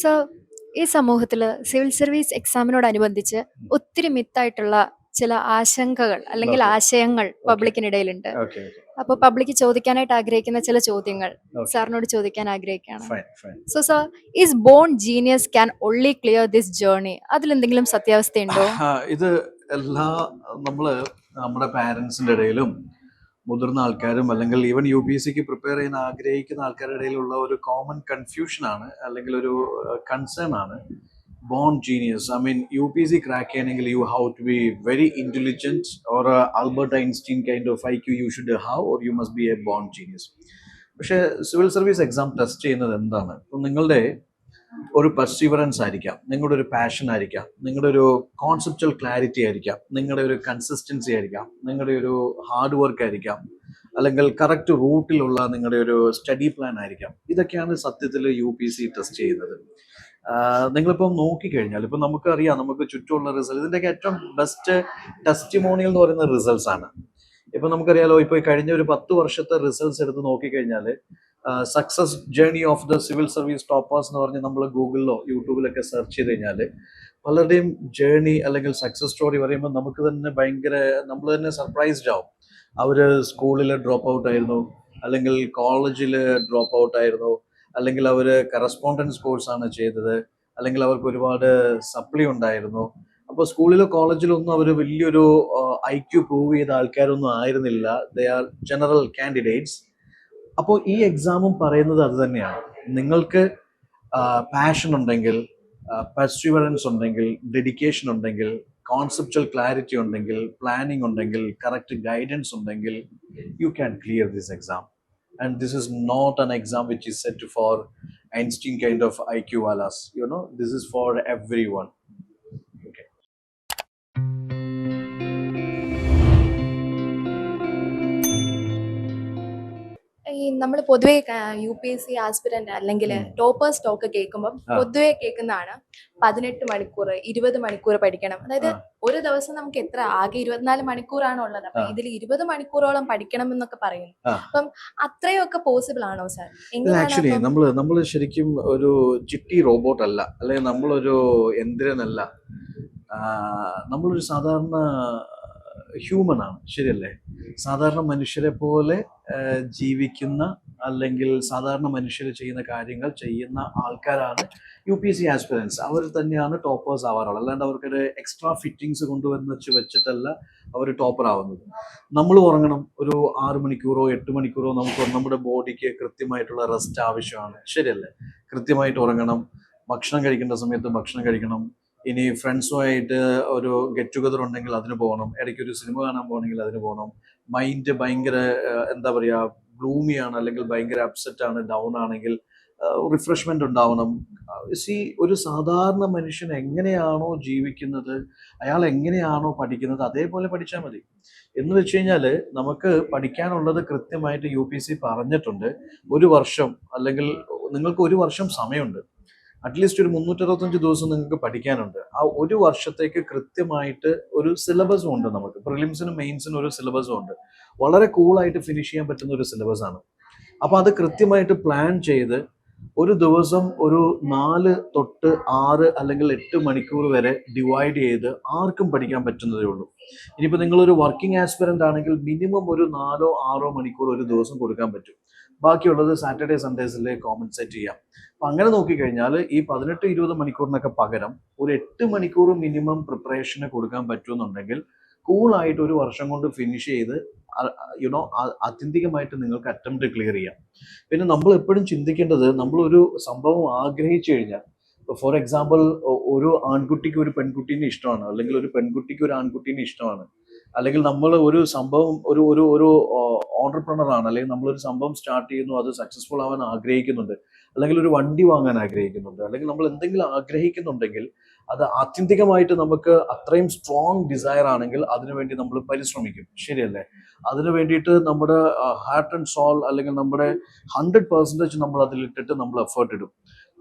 So ഈ സമൂഹത്തിൽ civil service എക്സാമിനോടനുബന്ധിച്ച് ഒത്തിരി മിത്തായിട്ടുള്ള ചില ആശങ്കകൾ അല്ലെങ്കിൽ Okay. ആശയങ്ങൾ Okay. പബ്ലിക്കിനിടയിലുണ്ട്. Okay. Okay. അപ്പോൾ പബ്ലിക് ചോദിക്കാനായിട്ട് ആഗ്രഹിക്കുന്ന ചില ചോദ്യങ്ങൾ Okay. സാറിനോട് ചോദിക്കാൻ ആഗ്രഹിക്കുകയാണ്. Fine. Fine. So sir, is born genius can only clear this journey? അതിലെന്തെങ്കിലും സത്യാവസ്ഥയുണ്ടോ? ഇത് എല്ലാ നമ്മള് നമ്മുടെ പാരൻസിന്റെ ഇടയിലും മുതിർന്ന ആൾക്കാരും അല്ലെങ്കിൽ ഈവൻ UPSCക്ക് പ്രിപ്പയർ ചെയ്യാൻ ആഗ്രഹിക്കുന്ന ആൾക്കാരുടെ ഇടയിലുള്ള ഒരു കോമൺ കൺഫ്യൂഷൻ ആണ്, അല്ലെങ്കിൽ ഒരു കൺസേൺ ആണ്. Born genius, I mean UPSC crack ചെയ്യണമെങ്കിൽ you have to be very intelligent or Albert Einstein kind of IQ you should have, or you must be a born genius. പക്ഷേ civil service exam test ചെയ്യുന്നത് എന്താണ്? ഇപ്പം നിങ്ങളുടെ ഒരു perseverance ആയിരിക്കാം, നിങ്ങളുടെ ഒരു പാഷൻ ആയിരിക്കാം, നിങ്ങളുടെ ഒരു കോൺസെപ്റ്റൽ ക്ലാരിറ്റി ആയിരിക്കാം, നിങ്ങളുടെ ഒരു കൺസിസ്റ്റൻസി ആയിരിക്കാം, നിങ്ങളുടെ ഒരു ഹാർഡ് വർക്ക് ആയിരിക്കാം, അല്ലെങ്കിൽ കറക്റ്റ് റൂട്ടിലുള്ള നിങ്ങളുടെ ഒരു സ്റ്റഡി പ്ലാൻ ആയിരിക്കാം. ഇതൊക്കെയാണ് സത്യത്തിൽ UPSC ടെസ്റ്റ് ചെയ്യുന്നത്. നിങ്ങളിപ്പം നോക്കിക്കഴിഞ്ഞാൽ ഇപ്പം നമുക്കറിയാം, നമുക്ക് ചുറ്റുമുള്ള റിസൾട്ട്, ഇതിൻ്റെയൊക്കെ ഏറ്റവും ബെസ്റ്റ് ടെസ്റ്റിമോണിയൽ എന്ന് പറയുന്ന റിസൾട്ട്സ് ആണ്. ഇപ്പം നമുക്കറിയാലോ, ഇപ്പോൾ കഴിഞ്ഞ ഒരു 10 വർഷത്തെ റിസൾട്ട്സ് എടുത്ത് നോക്കിക്കഴിഞ്ഞാൽ success journey of the civil service toppers എന്ന് പറഞ്ഞ് നമ്മൾ ഗൂഗിളിലോ യൂട്യൂബിലൊക്കെ സെർച്ച് ചെയ്ത് കഴിഞ്ഞാൽ പലരുടെയും ജേർണി അല്ലെങ്കിൽ സക്സസ് സ്റ്റോറി പറയുമ്പോൾ നമുക്ക് തന്നെ നമ്മൾ തന്നെ സർപ്രൈസ്ഡ് ആവും. അവർ സ്കൂളിൽ ഡ്രോപ്പ് ഔട്ട് ആയിരുന്നു, അല്ലെങ്കിൽ കോളേജിൽ ഡ്രോപ്പ് ഔട്ട് ആയിരുന്നു, അല്ലെങ്കിൽ അവർ കറസ്പോണ്ടൻസ് കോഴ്സാണ് ചെയ്തത്, അല്ലെങ്കിൽ അവർക്ക് ഒരുപാട് സപ്ലി ഉണ്ടായിരുന്നു. അപ്പോൾ സ്കൂളിലോ കോളേജിലോ ഒന്നും അവർ വലിയൊരു IQ പ്രൂവ് ചെയ്ത ആൾക്കാരൊന്നും ആയിരുന്നില്ല. They are general candidates. അപ്പോൾ ഈ എക്സാമും പറയുന്നത് അത് തന്നെയാണ്. നിങ്ങൾക്ക് പാഷൻ ഉണ്ടെങ്കിൽ, പെർസ്യൂവറൻസ് ഉണ്ടെങ്കിൽ, ഡെഡിക്കേഷൻ ഉണ്ടെങ്കിൽ, കോൺസെപ്റ്റൽ ക്ലാരിറ്റി ഉണ്ടെങ്കിൽ, പ്ലാനിങ് ഉണ്ടെങ്കിൽ, കറക്റ്റ് ഗൈഡൻസ് ഉണ്ടെങ്കിൽ, you can clear this exam. And this is not an exam which is set for Einstein kind of IQ walas. This is for everyone. Okay. ഈ നമ്മൾ പൊതുവെ UPSC aspirant അല്ലെങ്കിൽ toppers talk കേൾക്കുമ്പോൾ പൊതുവെ കേൾക്കുന്നതാണ് 18 മണിക്കൂർ 20 മണിക്കൂർ പഠിക്കണം. അതായത് ഒരു ദിവസം നമുക്ക് ആകെ 24 മണിക്കൂറാണ് ഉള്ളത്. അപ്പൊ ഇതിൽ 20 മണിക്കൂറോളം പഠിക്കണം എന്നൊക്കെ പറയുന്നു. അപ്പം അത്രയൊക്കെ പോസിബിൾ ആണോ സാർ? ആക്ച്വലി നമ്മൾ ശരിക്കും ഒരു ചിട്ടി റോബോട്ട് അല്ല, അല്ലെങ്കിൽ നമ്മളൊരു യന്ത്രനല്ല. നമ്മളൊരു സാധാരണ ഹ്യൂമൻ ആണ്, ശരിയല്ലേ? സാധാരണ മനുഷ്യരെ പോലെ ജീവിക്കുന്ന, അല്ലെങ്കിൽ സാധാരണ മനുഷ്യർ ചെയ്യുന്ന കാര്യങ്ങൾ ചെയ്യുന്ന ആൾക്കാരാണ് UPSC ആസ്പിറൻസ്. അവർ തന്നെയാണ് ടോപ്പേഴ്സ് ആവാറുള്ളത്. അല്ലാണ്ട് അവർക്കൊരു എക്സ്ട്രാ ഫിറ്റിങ്സ് കൊണ്ടുവന്ന് വെച്ചിട്ടല്ല അവർ ടോപ്പർ ആവുന്നത്. നമ്മൾ ഉറങ്ങണം, ഒരു 6 മണിക്കൂറോ 8 മണിക്കൂറോ നമുക്ക് നമ്മുടെ ബോഡിക്ക് കൃത്യമായിട്ടുള്ള റെസ്റ്റ് ആവശ്യമാണ്, ശരിയല്ലേ? കൃത്യമായിട്ട് ഉറങ്ങണം, ഭക്ഷണം കഴിക്കേണ്ട സമയത്ത് ഭക്ഷണം കഴിക്കണം. ഇനി ഫ്രണ്ട്സുമായിട്ട് ഒരു ഗെറ്റ് ടുഗദർ ഉണ്ടെങ്കിൽ അതിന് പോകണം, ഇടയ്ക്ക് ഒരു സിനിമ കാണാൻ പോകണമെങ്കിൽ അതിന് പോകണം. മൈൻഡ് ഭയങ്കര എന്താ പറയുക, ഗ്ലൂമിയാണ്, അല്ലെങ്കിൽ ഭയങ്കര അപ്സെറ്റ് ആണ്, ഡൗൺ ആണെങ്കിൽ റിഫ്രഷ്മെന്റ് ഉണ്ടാവണം. ഒരു സാധാരണ മനുഷ്യൻ എങ്ങനെയാണോ ജീവിക്കുന്നത്, അയാൾ എങ്ങനെയാണോ പഠിക്കുന്നത്, അതേപോലെ പഠിച്ചാൽ മതി. എന്ന് വെച്ച് കഴിഞ്ഞാൽ നമുക്ക് പഠിക്കാനുള്ളത് കൃത്യമായിട്ട് UPSC പറഞ്ഞിട്ടുണ്ട്. ഒരു വർഷം, അല്ലെങ്കിൽ നിങ്ങൾക്ക് ഒരു വർഷം സമയമുണ്ട്. അറ്റ്ലീസ്റ്റ് ഒരു 365 ദിവസം നിങ്ങൾക്ക് പഠിക്കാനുണ്ട്. ആ ഒരു വർഷത്തേക്ക് കൃത്യമായിട്ട് ഒരു സിലബസും ഉണ്ട്. നമുക്ക് പ്രിലിംസിനും മെയിൻസിനും ഒരു സിലബസും ഉണ്ട്. വളരെ കൂളായിട്ട് ഫിനിഷ് ചെയ്യാൻ പറ്റുന്ന ഒരു സിലബസ് ആണ്. അപ്പോൾ അത് കൃത്യമായിട്ട് പ്ലാൻ ചെയ്ത് ഒരു ദിവസം ഒരു 4 തൊട്ട് 6 അല്ലെങ്കിൽ 8 മണിക്കൂർ വരെ ഡിവൈഡ് ചെയ്ത് ആർക്കും പഠിക്കാൻ പറ്റുന്നതേ ഉള്ളൂ. ഇനിയിപ്പോൾ നിങ്ങളൊരു വർക്കിംഗ് ആസ്പിറന്റ് ആണെങ്കിൽ മിനിമം ഒരു 4-6 മണിക്കൂർ ഒരു ദിവസം കൊടുക്കാൻ പറ്റും. ബാക്കിയുള്ളത് സാറ്റർഡേ സൺഡേസിലെ കോമ്പൻസേറ്റ് ചെയ്യാം. അപ്പം അങ്ങനെ നോക്കിക്കഴിഞ്ഞാൽ ഈ 18-20 മണിക്കൂറിനൊക്കെ പകരം ഒരു 8 മണിക്കൂർ മിനിമം പ്രിപ്പറേഷന് കൊടുക്കാൻ പറ്റുമെന്നുണ്ടെങ്കിൽ കൂളായിട്ട് ഒരു വർഷം കൊണ്ട് ഫിനിഷ് ചെയ്ത് ആത്യന്തികമായിട്ട് നിങ്ങൾക്ക് അറ്റംപ്റ്റ് ക്ലിയർ ചെയ്യാം. പിന്നെ നമ്മൾ എപ്പോഴും ചിന്തിക്കേണ്ടത്, നമ്മളൊരു സംഭവം ആഗ്രഹിച്ചു കഴിഞ്ഞാൽ, ഫോർ എക്സാമ്പിൾ ഒരു ആൺകുട്ടിക്ക് ഒരു പെൺകുട്ടീനെ ഇഷ്ടമാണ്, അല്ലെങ്കിൽ ഒരു പെൺകുട്ടിക്ക് ഒരു ആൺകുട്ടീനെ ഇഷ്ടമാണ്, അല്ലെങ്കിൽ നമ്മൾ ഒരു സംഭവം ഒരു ഒരു ഒരു ഓണ്ടർപ്രണർ ആണ്, അല്ലെങ്കിൽ നമ്മളൊരു സംഭവം സ്റ്റാർട്ട് ചെയ്യുന്നു, അത് സക്സസ്ഫുൾ ആവാൻ ആഗ്രഹിക്കുന്നുണ്ട്, അല്ലെങ്കിൽ ഒരു വണ്ടി വാങ്ങാൻ ആഗ്രഹിക്കുന്നുണ്ട്, അല്ലെങ്കിൽ നമ്മൾ എന്തെങ്കിലും ആഗ്രഹിക്കുന്നുണ്ടെങ്കിൽ അത് ആത്യന്തികമായിട്ട് നമുക്ക് അത്രയും സ്ട്രോങ് ഡിസയർ ആണെങ്കിൽ അതിനുവേണ്ടി നമ്മൾ പരിശ്രമിക്കും, ശരിയല്ലേ? അതിനു വേണ്ടിയിട്ട് നമ്മുടെ ഹാർട്ട് ആൻഡ് സോൾ, അല്ലെങ്കിൽ നമ്മുടെ 100% നമ്മൾ അതിലിട്ടിട്ട് നമ്മൾ എഫേർട്ട് ഇടും.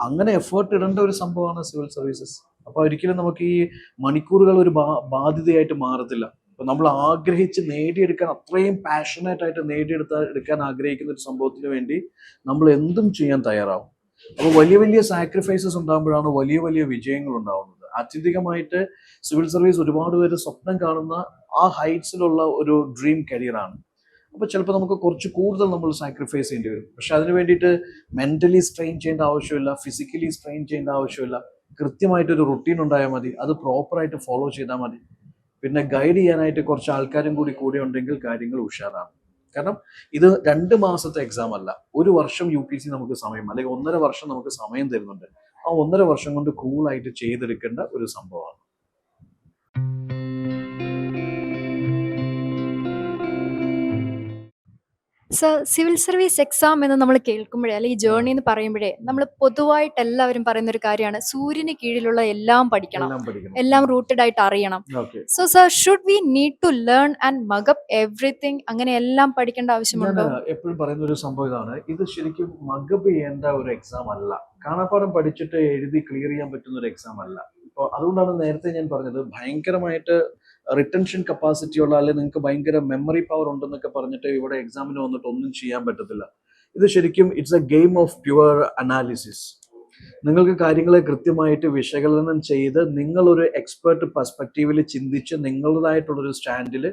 അങ്ങനെ എഫേർട്ട് ഇടേണ്ട ഒരു സംഭവമാണ് സിവിൽ സർവീസസ്. അപ്പൊ ഒരിക്കലും നമുക്ക് ഈ മണിക്കൂറുകൾ ഒരു ബാധ്യതയായിട്ട് മാറത്തില്ല. അപ്പൊ നമ്മൾ ആഗ്രഹിച്ച് നേടിയെടുക്കാൻ, അത്രയും പാഷനേറ്റ് ആയിട്ട് എടുക്കാൻ ആഗ്രഹിക്കുന്ന ഒരു സംഭവത്തിന് വേണ്ടി നമ്മൾ എന്തും ചെയ്യാൻ തയ്യാറാവും. അപ്പോൾ വലിയ വലിയ സാക്രിഫൈസസ് ഉണ്ടാകുമ്പോഴാണ് വലിയ വലിയ വിജയങ്ങൾ ഉണ്ടാവുന്നത്. ആത്യന്തികമായിട്ട് സിവിൽ സർവീസ് ഒരുപാട് പേര് സ്വപ്നം കാണുന്ന ആ ഹൈറ്റ്സിലുള്ള ഒരു ഡ്രീം കരിയറാണ്. അപ്പോൾ ചിലപ്പോൾ നമുക്ക് കുറച്ച് കൂടുതൽ നമ്മൾ സാക്രിഫൈസ് ചെയ്യേണ്ടി വരും. പക്ഷെ അതിന് വേണ്ടിയിട്ട് മെന്റലി സ്ട്രെയിൻ ചെയ്യേണ്ട ആവശ്യമില്ല, ഫിസിക്കലി സ്ട്രെയിൻ ചെയ്യേണ്ട ആവശ്യമില്ല. കൃത്യമായിട്ടൊരു റുട്ടീൻ ഉണ്ടായാൽ മതി, അത് പ്രോപ്പറായിട്ട് ഫോളോ ചെയ്താൽ മതി. പിന്നെ ഗൈഡ് ചെയ്യാനായിട്ട് കുറച്ച് ആൾക്കാരും കൂടെ ഉണ്ടെങ്കിൽ കാര്യങ്ങൾ ഉഷാറാണ്. കാരണം ഇത് 2 മാസത്തെ എക്സാം അല്ല, 1 വർഷം UPSC നമുക്ക് സമയം, അല്ലെങ്കിൽ 1.5 വർഷം നമുക്ക് സമയം തരുന്നുണ്ട്. ആ 1.5 വർഷം കൊണ്ട് കൂളായിട്ട് ചെയ്തെടുക്കേണ്ട ഒരു സംഭവമാണ്. സർ, സിവിൽ സർവീസ് എക്സാം എന്ന് നമ്മൾ കേൾക്കുമ്പോഴേ, അല്ലെങ്കിൽ ജേർണി എന്ന് പറയുമ്പോഴേ, നമ്മൾ പൊതുവായിട്ട് എല്ലാവരും പറയുന്ന ഒരു കാര്യമാണ് സൂര്യന് കീഴിലുള്ള എല്ലാം പഠിക്കണം, എല്ലാം പഠിക്കണം. എല്ലാം റൂട്ടഡ് ആയിട്ട് അറിയണം. Okay, so sir, should we need to learn and mug up everything? അങ്ങനെ എല്ലാം പഠിക്കേണ്ട ഞാൻ ആവശ്യമുണ്ടോ? എപ്പോഴും പറയുന്ന ഒരു സംഭവം ഇതാണ്, ഇത് ശരിക്കും മഗബ് ചെയ്യേണ്ട ഒരു എക്സാം അല്ല, കാണാപ്പാഠം പഠിച്ചിട്ട് എഴുതി ക്ലിയർ ചെയ്യാൻ പറ്റുന്ന ഒരു എക്സാം അല്ല. ഇപ്പോൾ അതുകൊണ്ടാണ് നേരത്തെ ഞാൻ പറഞ്ഞത് ഭയങ്കരമായിട്ട് റിട്ടൻഷൻ കപ്പാസിറ്റി ഉള്ള, അല്ലെങ്കിൽ നിങ്ങൾക്ക് ഭയങ്കര മെമ്മറി പവർ ഉണ്ടെന്നൊക്കെ പറഞ്ഞിട്ട് ഇവിടെ എക്സാമിന് വന്നിട്ട് ഒന്നും ചെയ്യാൻ പറ്റത്തില്ല. ഇത് ശരിക്കും it's A game of pure analysis. നിങ്ങൾക്ക് കാര്യങ്ങളെ കൃത്യമായിട്ട് വിശകലനം ചെയ്ത് നിങ്ങളൊരു എക്സ്പെർട്ട് പെർസ്പെക്റ്റീവിൽ ചിന്തിച്ച് നിങ്ങളുടേതായിട്ടുള്ളൊരു സ്റ്റാൻഡിൽ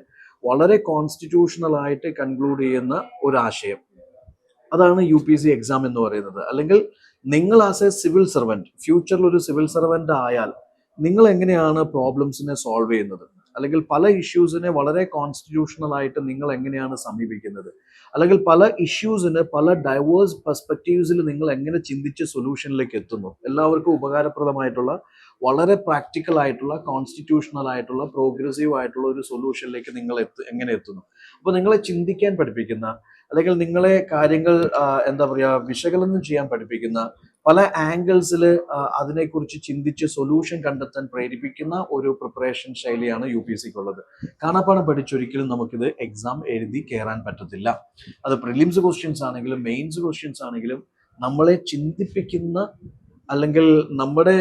വളരെ കോൺസ്റ്റിറ്റ്യൂഷണൽ ആയിട്ട് കൺക്ലൂഡ് ചെയ്യുന്ന ഒരു ആശയം, അതാണ് UPSC എക്സാം എന്ന് പറയുന്നത്. അല്ലെങ്കിൽ നിങ്ങൾ ആസ് എ സിവിൽ സർവൻറ്റ്, ഫ്യൂച്ചറിൽ ഒരു സിവിൽ സർവൻറ്റ് ആയാൽ നിങ്ങൾ എങ്ങനെയാണ് പ്രോബ്ലംസിനെ സോൾവ് ചെയ്യുന്നത്, അല്ലെങ്കിൽ പല ഇഷ്യൂസിനെ വളരെ കോൺസ്റ്റിറ്റ്യൂഷണൽ ആയിട്ട് നിങ്ങൾ എങ്ങനെയാണ് സമീപിക്കുന്നത്, അല്ലെങ്കിൽ പല ഇഷ്യൂസിന് പല ഡൈവേഴ്സ് പെർസ്പെക്റ്റീവ്സിൽ നിങ്ങൾ എങ്ങനെ ചിന്തിച്ച് സൊല്യൂഷനിലേക്ക് എത്തുന്നു, എല്ലാവർക്കും ഉപകാരപ്രദമായിട്ടുള്ള വളരെ പ്രാക്ടിക്കൽ ആയിട്ടുള്ള കോൺസ്റ്റിറ്റ്യൂഷണൽ ആയിട്ടുള്ള പ്രോഗ്രസീവ് ആയിട്ടുള്ള ഒരു സൊല്യൂഷനിലേക്ക് നിങ്ങൾ എങ്ങനെ എത്തുന്നു. അപ്പോൾ നിങ്ങളെ ചിന്തിക്കാൻ പഠിപ്പിക്കുന്ന, അല്ലെങ്കിൽ നിങ്ങളെ കാര്യങ്ങൾ എന്താ പറയുക വിശകലനം ചെയ്യാൻ പഠിപ്പിക്കുന്ന, പല ആംഗിൾസിൽ അതിനെക്കുറിച്ച് ചിന്തിച്ച് സൊല്യൂഷൻ കണ്ടെത്താൻ പ്രേരിപ്പിക്കുന്ന ഒരു പ്രിപ്പറേഷൻ ശൈലിയാണ് UPSCക്കുള്ളത്. കാണാപ്പാഠം പഠിച്ചൊരിക്കലും നമുക്കിത് എക്സാം എഴുതി കയറാൻ പറ്റത്തില്ല. അത് പ്രിലിംസ് ക്വസ്റ്റ്യൻസ് ആണെങ്കിലും മെയിൻസ് ക്വസ്റ്റ്യൻസ് ആണെങ്കിലും നമ്മളെ ചിന്തിപ്പിക്കുന്ന, അല്ലെങ്കിൽ നമ്മുടെ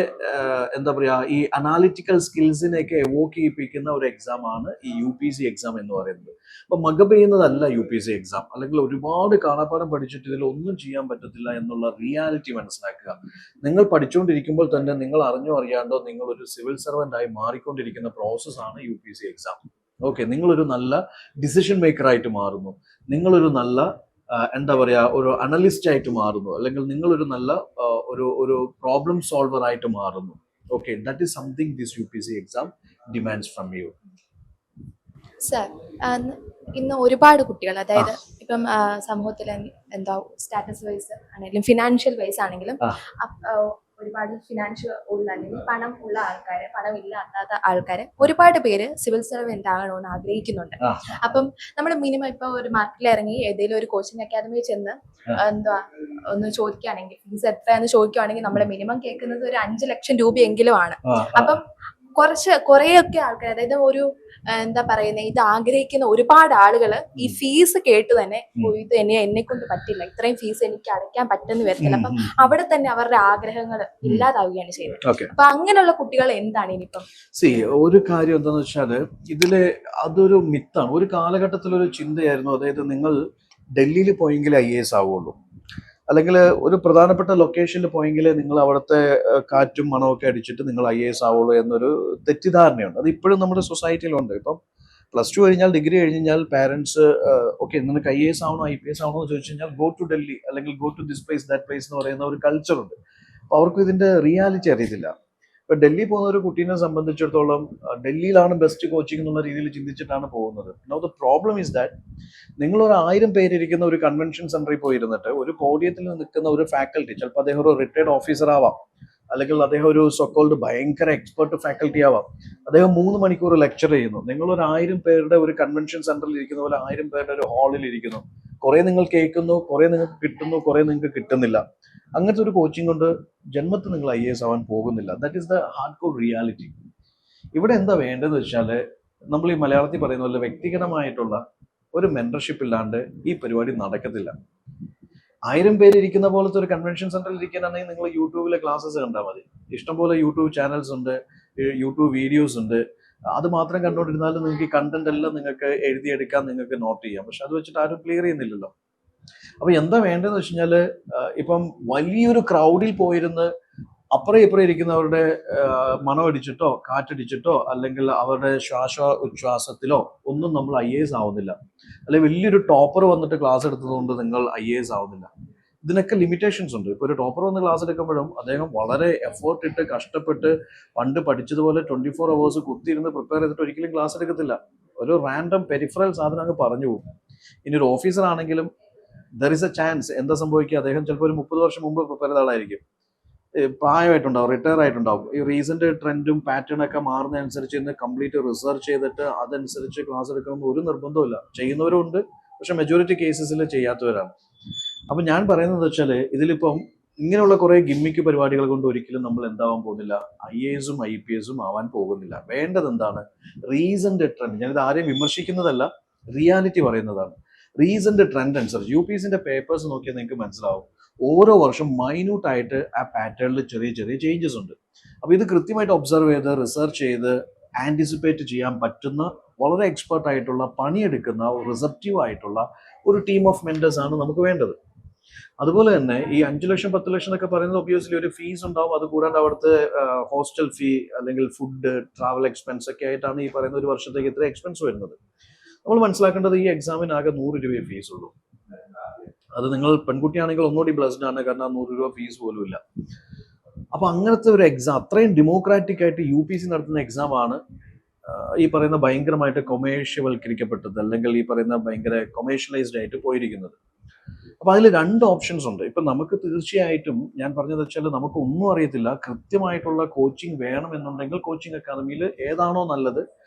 എന്താ പറയുക ഈ അനാലിറ്റിക്കൽ സ്കിൽസിനെയൊക്കെ എവോക്ക് ചെയ്യിപ്പിക്കുന്ന ഒരു എക്സാം ആണ് ഈ UPSC എക്സാം എന്ന് പറയുന്നത്. അപ്പൊ മഗബ് ചെയ്യുന്നതല്ല UPSC എക്സാം, അല്ലെങ്കിൽ ഒരുപാട് കാണാപ്പാഠം പഠിച്ചിട്ട് ഇതിൽ ഒന്നും ചെയ്യാൻ പറ്റത്തില്ല എന്നുള്ള റിയാലിറ്റി മനസ്സിലാക്കുക. നിങ്ങൾ പഠിച്ചുകൊണ്ടിരിക്കുമ്പോൾ തന്നെ നിങ്ങൾ അറിഞ്ഞോ അറിയാണ്ടോ നിങ്ങൾ ഒരു സിവിൽ സർവൻ്റ് ആയി മാറിക്കൊണ്ടിരിക്കുന്ന പ്രോസസ്സാണ് UPSC എക്സാം. ഓക്കെ, നിങ്ങളൊരു നല്ല ഡിസിഷൻ മേക്കർ ആയിട്ട് മാറുന്നു, നിങ്ങളൊരു നല്ല എന്താ പറയുക ഒരു അനലിസ്റ്റ് ആയിട്ട് മാറുന്നു, അല്ലെങ്കിൽ നിങ്ങളൊരു നല്ല ഒരു പ്രോബ്ലം സോൾവർ ആയിട്ട് മാറുന്നു. Okay, that is something this UPSC exam demands from you. Sir, ഇന്ന് ഒരുപാട് കുട്ടികൾ, അതായത് ഇപ്പം സമൂഹത്തിൽ എന്താ സ്റ്റാറ്റസ് വൈസ് ആണെങ്കിലും ഫിനാൻഷ്യൽ വൈസ് ആണെങ്കിലും ഒരുപാട് ഫിനാൻഷ്യൽ ഉള്ള അല്ലെങ്കിൽ പണം ഉള്ള ആൾക്കാര്, പണമില്ലാത്ത ആൾക്കാര് ഒരുപാട് പേര് സിവിൽ സർവന്റ് ആകണമെന്ന് ആഗ്രഹിക്കുന്നുണ്ട്. അപ്പം നമ്മൾ മിനിമം ഇപ്പൊ ഒരു മാർക്കറ്റിൽ ഇറങ്ങി ഏതെങ്കിലും ഒരു കോച്ചിങ് അക്കാദമിയിൽ ചെന്ന് എന്താ ഒന്ന് ചോദിക്കുകയാണെങ്കിൽ ഫീസ് എത്രയാന്ന് ചോദിക്കുകയാണെങ്കിൽ നമ്മൾ മിനിമം കേൾക്കുന്നത് ഒരു 5 ലക്ഷം രൂപയെങ്കിലും ആണ്. അപ്പം കുറേയൊക്കെ ആൾക്കാർ, അതായത് ഒരു എന്താ പറയുന്നത്, ഇത് ആഗ്രഹിക്കുന്ന ഒരുപാട് ആളുകൾ ഈ ഫീസ് കേട്ട് തന്നെ ഇത് എന്നെ കൊണ്ട് പറ്റില്ല, ഇത്രയും ഫീസ് എനിക്ക് അടയ്ക്കാൻ പറ്റുന്ന വരത്തില്ല, അപ്പം അവിടെ തന്നെ അവരുടെ ആഗ്രഹങ്ങൾ ഇല്ലാതാവുകയാണ് ചെയ്യുന്നത്. അപ്പൊ അങ്ങനെയുള്ള കുട്ടികൾ എന്താണ് ഇനിയിപ്പം? ഒരു കാര്യം എന്താന്ന് വെച്ചാല് ഇതില് അതൊരു മിത്താണ്. ഒരു കാലഘട്ടത്തിലൊരു ചിന്തയായിരുന്നു, അതായത് നിങ്ങൾ ഡൽഹിയിൽ പോയെങ്കിൽ IAS ആവുള്ളൂ, അല്ലെങ്കിൽ ഒരു പ്രധാനപ്പെട്ട ലൊക്കേഷനിൽ പോയെങ്കിൽ നിങ്ങൾ അവിടുത്തെ കാറ്റും മണമൊക്കെ അടിച്ചിട്ട് നിങ്ങൾ IAS ആവുള്ളൂ എന്നൊരു തെറ്റിദ്ധാരണയുണ്ട്. അത് ഇപ്പോഴും നമ്മുടെ സൊസൈറ്റിയിലുണ്ട്. ഇപ്പം +2 കഴിഞ്ഞാൽ, ഡിഗ്രി കഴിഞ്ഞാൽ പാരൻസ് ഓക്കെ നിനക്ക് IAS ആവണോ IPS ആവണോ എന്ന് ചോദിച്ചു കഴിഞ്ഞാൽ ഗോ ടു ഡൽഹി, അല്ലെങ്കിൽ go to this place that place എന്ന് പറയുന്ന ഒരു കൾച്ചറുണ്ട്. അപ്പോൾ അവർക്ക് ഇതിന്റെ റിയാലിറ്റി അറിയത്തില്ല. ഇപ്പൊ ഡൽഹി പോകുന്ന ഒരു കുട്ടീനെ സംബന്ധിച്ചിടത്തോളം ഡൽഹിയിലാണ് ബെസ്റ്റ് കോച്ചിങ് എന്നുള്ള രീതിയിൽ ചിന്തിച്ചിട്ടാണ് പോകുന്നത്. Now the problem is that നിങ്ങൾ ഒരു 1000 പേരിരിക്കുന്ന ഒരു കൺവെൻഷൻ സെന്ററിൽ പോയിരുന്നിട്ട് ഒരു പോഡിയത്തിൽ നിൽക്കുന്ന ഒരു ഫാക്കൽറ്റി, ചിലപ്പോൾ അദ്ദേഹം ഒരു റിട്ടയർഡ് ഓഫീസർ ആവാം, അല്ലെങ്കിൽ അദ്ദേഹം ഒരു സോക്കോൾഡ് ഭയങ്കര എക്സ്പെർട്ട് ഫാക്കൽറ്റി ആവാം, അദ്ദേഹം 3 മണിക്കൂർ ലെക്ചർ ചെയ്യുന്നു. നിങ്ങൾ ഒരു 1000 പേരുടെ ഒരു കൺവെൻഷൻ സെന്ററിൽ ഇരിക്കുന്ന പോലെ 1000 പേരുടെ ഒരു ഹാളിൽ ഇരിക്കുന്നു. കുറെ നിങ്ങൾ കേൾക്കുന്നു, കുറെ നിങ്ങൾക്ക് കിട്ടുന്നു, കുറെ നിങ്ങൾക്ക് കിട്ടുന്നില്ല. അങ്ങനത്തെ ഒരു കോച്ചിങ് കൊണ്ട് ജന്മത്തിൽ നിങ്ങൾ IAS ആവാൻ പോകുന്നില്ല. That is the hard core reality. ഇവിടെ എന്താ വേണ്ടതെന്ന് വെച്ചാൽ, നമ്മൾ ഈ മലയാളത്തിൽ പറയുന്ന പോലെ വ്യക്തിഗതമായിട്ടുള്ള ഒരു മെന്റർഷിപ്പ് ഇല്ലാണ്ട് ഈ പരിപാടി നടക്കത്തില്ല. 1000 പേര് ഇരിക്കുന്ന പോലത്തെ ഒരു കൺവെൻഷൻ സെന്ററിൽ ഇരിക്കാനാണെങ്കിൽ നിങ്ങൾ യൂട്യൂബിലെ ക്ലാസ്സസ് കണ്ടാൽ മതി. ഇഷ്ടംപോലെ യൂട്യൂബ് ചാനൽസ് ഉണ്ട്, യൂട്യൂബ് വീഡിയോസ് ഉണ്ട്. അത് മാത്രം കണ്ടുകൊണ്ടിരുന്നാലും നിങ്ങൾക്ക് ഈ കണ്ടന്റ് എല്ലാം നിങ്ങൾക്ക് എഴുതിയെടുക്കാൻ, നിങ്ങൾക്ക് നോട്ട് ചെയ്യാം. പക്ഷെ അത് വെച്ചിട്ട് ആരും ക്ലിയർ ചെയ്യുന്നില്ലല്ലോ. അപ്പൊ എന്താ വേണ്ടതെന്ന് വെച്ച് കഴിഞ്ഞാൽ ഇപ്പം വലിയൊരു ക്രൗഡിൽ പോയിരുന്ന് അപ്പുറം ഇപ്പുറം ഇരിക്കുന്നവരുടെ മണമടിച്ചിട്ടോ കാറ്റടിച്ചിട്ടോ അല്ലെങ്കിൽ അവരുടെ ഉച്ഛ്വാസത്തിലോ ഒന്നും നമ്മൾ IAS ആവുന്നില്ല. അല്ലെങ്കിൽ വലിയൊരു ടോപ്പർ വന്നിട്ട് ക്ലാസ് എടുത്തതുകൊണ്ട് നിങ്ങൾ IAS ആവുന്നില്ല. ഇതിനൊക്കെ ലിമിറ്റേഷൻസ് ഉണ്ട്. ഇപ്പോൾ ഒരു ടോപ്പർ വന്ന് ക്ലാസ് എടുക്കുമ്പോഴും അദ്ദേഹം വളരെ എഫേർട്ട് ഇട്ട് കഷ്ടപ്പെട്ട് പണ്ട് പഠിച്ചതുപോലെ 24 hours കുത്തിയിരുന്ന് പ്രിപ്പയർ ചെയ്തിട്ട് ഒരിക്കലും ക്ലാസ് എടുക്കത്തില്ല. ഒരു റാൻഡം പെരിഫറൽ സാധനം അങ്ങ് പറഞ്ഞു പോകും. ഇനി ഒരു ഓഫീസർ ആണെങ്കിലും ദർ ഇസ് എ ചാൻസ് എന്താ സംഭവിക്കുക, അദ്ദേഹം ചിലപ്പോൾ ഒരു 30 വർഷം മുമ്പ് പ്രിപ്പയർ ചെയ്ത ആളായിരിക്കും, പ്രായമായിട്ടുണ്ടാവും, റിട്ടയർ ആയിട്ടുണ്ടാവും. ഈ റീസെന്റ് ട്രെൻഡും പാറ്റേൺ ഒക്കെ മാറുന്നതനുസരിച്ച് ഇന്ന് കംപ്ലീറ്റ് റിസർച്ച് ചെയ്തിട്ട് അതനുസരിച്ച് ക്ലാസ് എടുക്കണമെന്ന് ഒരു നിർബന്ധമില്ല. ചെയ്യുന്നവരും ഉണ്ട്, പക്ഷെ മെജോറിറ്റി കേസസിൽ ചെയ്യാത്തവരാണ്. അപ്പൊ ഞാൻ പറയുന്നത് വെച്ചാൽ ഇതിലിപ്പം ഇങ്ങനെയുള്ള കുറെ ഗിമ്മിക്ക് പരിപാടികൾ കൊണ്ട് ഒരിക്കലും നമ്മൾ എന്താവാൻ പോകുന്നില്ല, IAS IPS ആവാൻ പോകുന്നില്ല. വേണ്ടത് എന്താണ്? Recent trend. ഞാനിത് ആരെയും വിമർശിക്കുന്നതല്ല, റിയാലിറ്റി പറയുന്നതാണ്. റീസെന്റ് ട്രെൻഡ് അനുസരിച്ച് UPSന്റെ പേപ്പേഴ്സ് നോക്കിയാൽ നിങ്ങൾക്ക് മനസ്സിലാവും, ഓരോ വർഷം മൈന്യൂട്ട് ആയിട്ട് ആ പാറ്റേണിൽ ചെറിയ ചെറിയ ചേഞ്ചസ് ഉണ്ട്. അപ്പൊ ഇത് കൃത്യമായിട്ട് ഒബ്സർവ് ചെയ്ത് റിസർച്ച് ചെയ്ത് ആന്റിസിപ്പേറ്റ് ചെയ്യാൻ പറ്റുന്ന വളരെ എക്സ്പെർട്ട് ആയിട്ടുള്ള പണിയെടുക്കുന്ന റിസപ്റ്റീവ് ആയിട്ടുള്ള ഒരു ടീം ഓഫ് മെന്റേഴ്സ് ആണ് നമുക്ക് വേണ്ടത്. അതുപോലെ തന്നെ ഈ 5 ലക്ഷം 10 ലക്ഷം എന്നൊക്കെ പറയുന്നത് ഒബ്വിയസ്ലി ഒരു ഫീസ് ഉണ്ടാവും. അത് കൂടാണ്ട് അവിടുത്തെ ഹോസ്റ്റൽ ഫീ അല്ലെങ്കിൽ ഫുഡ് ട്രാവൽ എക്സ്പെൻസ് ഒക്കെ ആയിട്ടാണ് ഈ പറയുന്ന ഒരു വർഷത്തേക്ക് ഇത്ര എക്സ്പെൻസ് വരുന്നത്. നമ്മൾ മനസ്സിലാക്കേണ്ടത് ഈ എക്സാമിന് ആകെ 100 രൂപയെ ഫീസ് ഉള്ളൂ. അത് നിങ്ങൾ പെൺകുട്ടിയാണെങ്കിൽ ഒന്നുകൂടി ബ്ലസ്ഡ് ആണ്, കാരണം 100 രൂപ ഫീസ് പോലും ഇല്ല. അപ്പൊ അങ്ങനത്തെ ഒരു എക്സാം, അത്രയും ഡെമോക്രാറ്റിക് ആയിട്ട് UPSC നടത്തുന്ന എക്സാം ആണ് ഈ പറയുന്ന ഭയങ്കരമായിട്ട് കൊമേഴ്ഷ്യവൽക്കരിക്കപ്പെട്ടത്, അല്ലെങ്കിൽ ഈ പറയുന്ന ഭയങ്കര കൊമേഴ്ഷ്യലൈസ്ഡ് ആയിട്ട് പോയിരിക്കുന്നത്. അപ്പൊ അതിൽ 2 ഓപ്ഷൻസ് ഉണ്ട്. ഇപ്പൊ നമുക്ക് തീർച്ചയായിട്ടും ഞാൻ പറഞ്ഞത് വെച്ചാൽ നമുക്ക് ഒന്നും അറിയത്തില്ല, കൃത്യമായിട്ടുള്ള കോച്ചിങ് വേണമെന്നുണ്ടെങ്കിൽ കോച്ചിങ് അക്കാദമിയിൽ ഏതാണോ നല്ലത്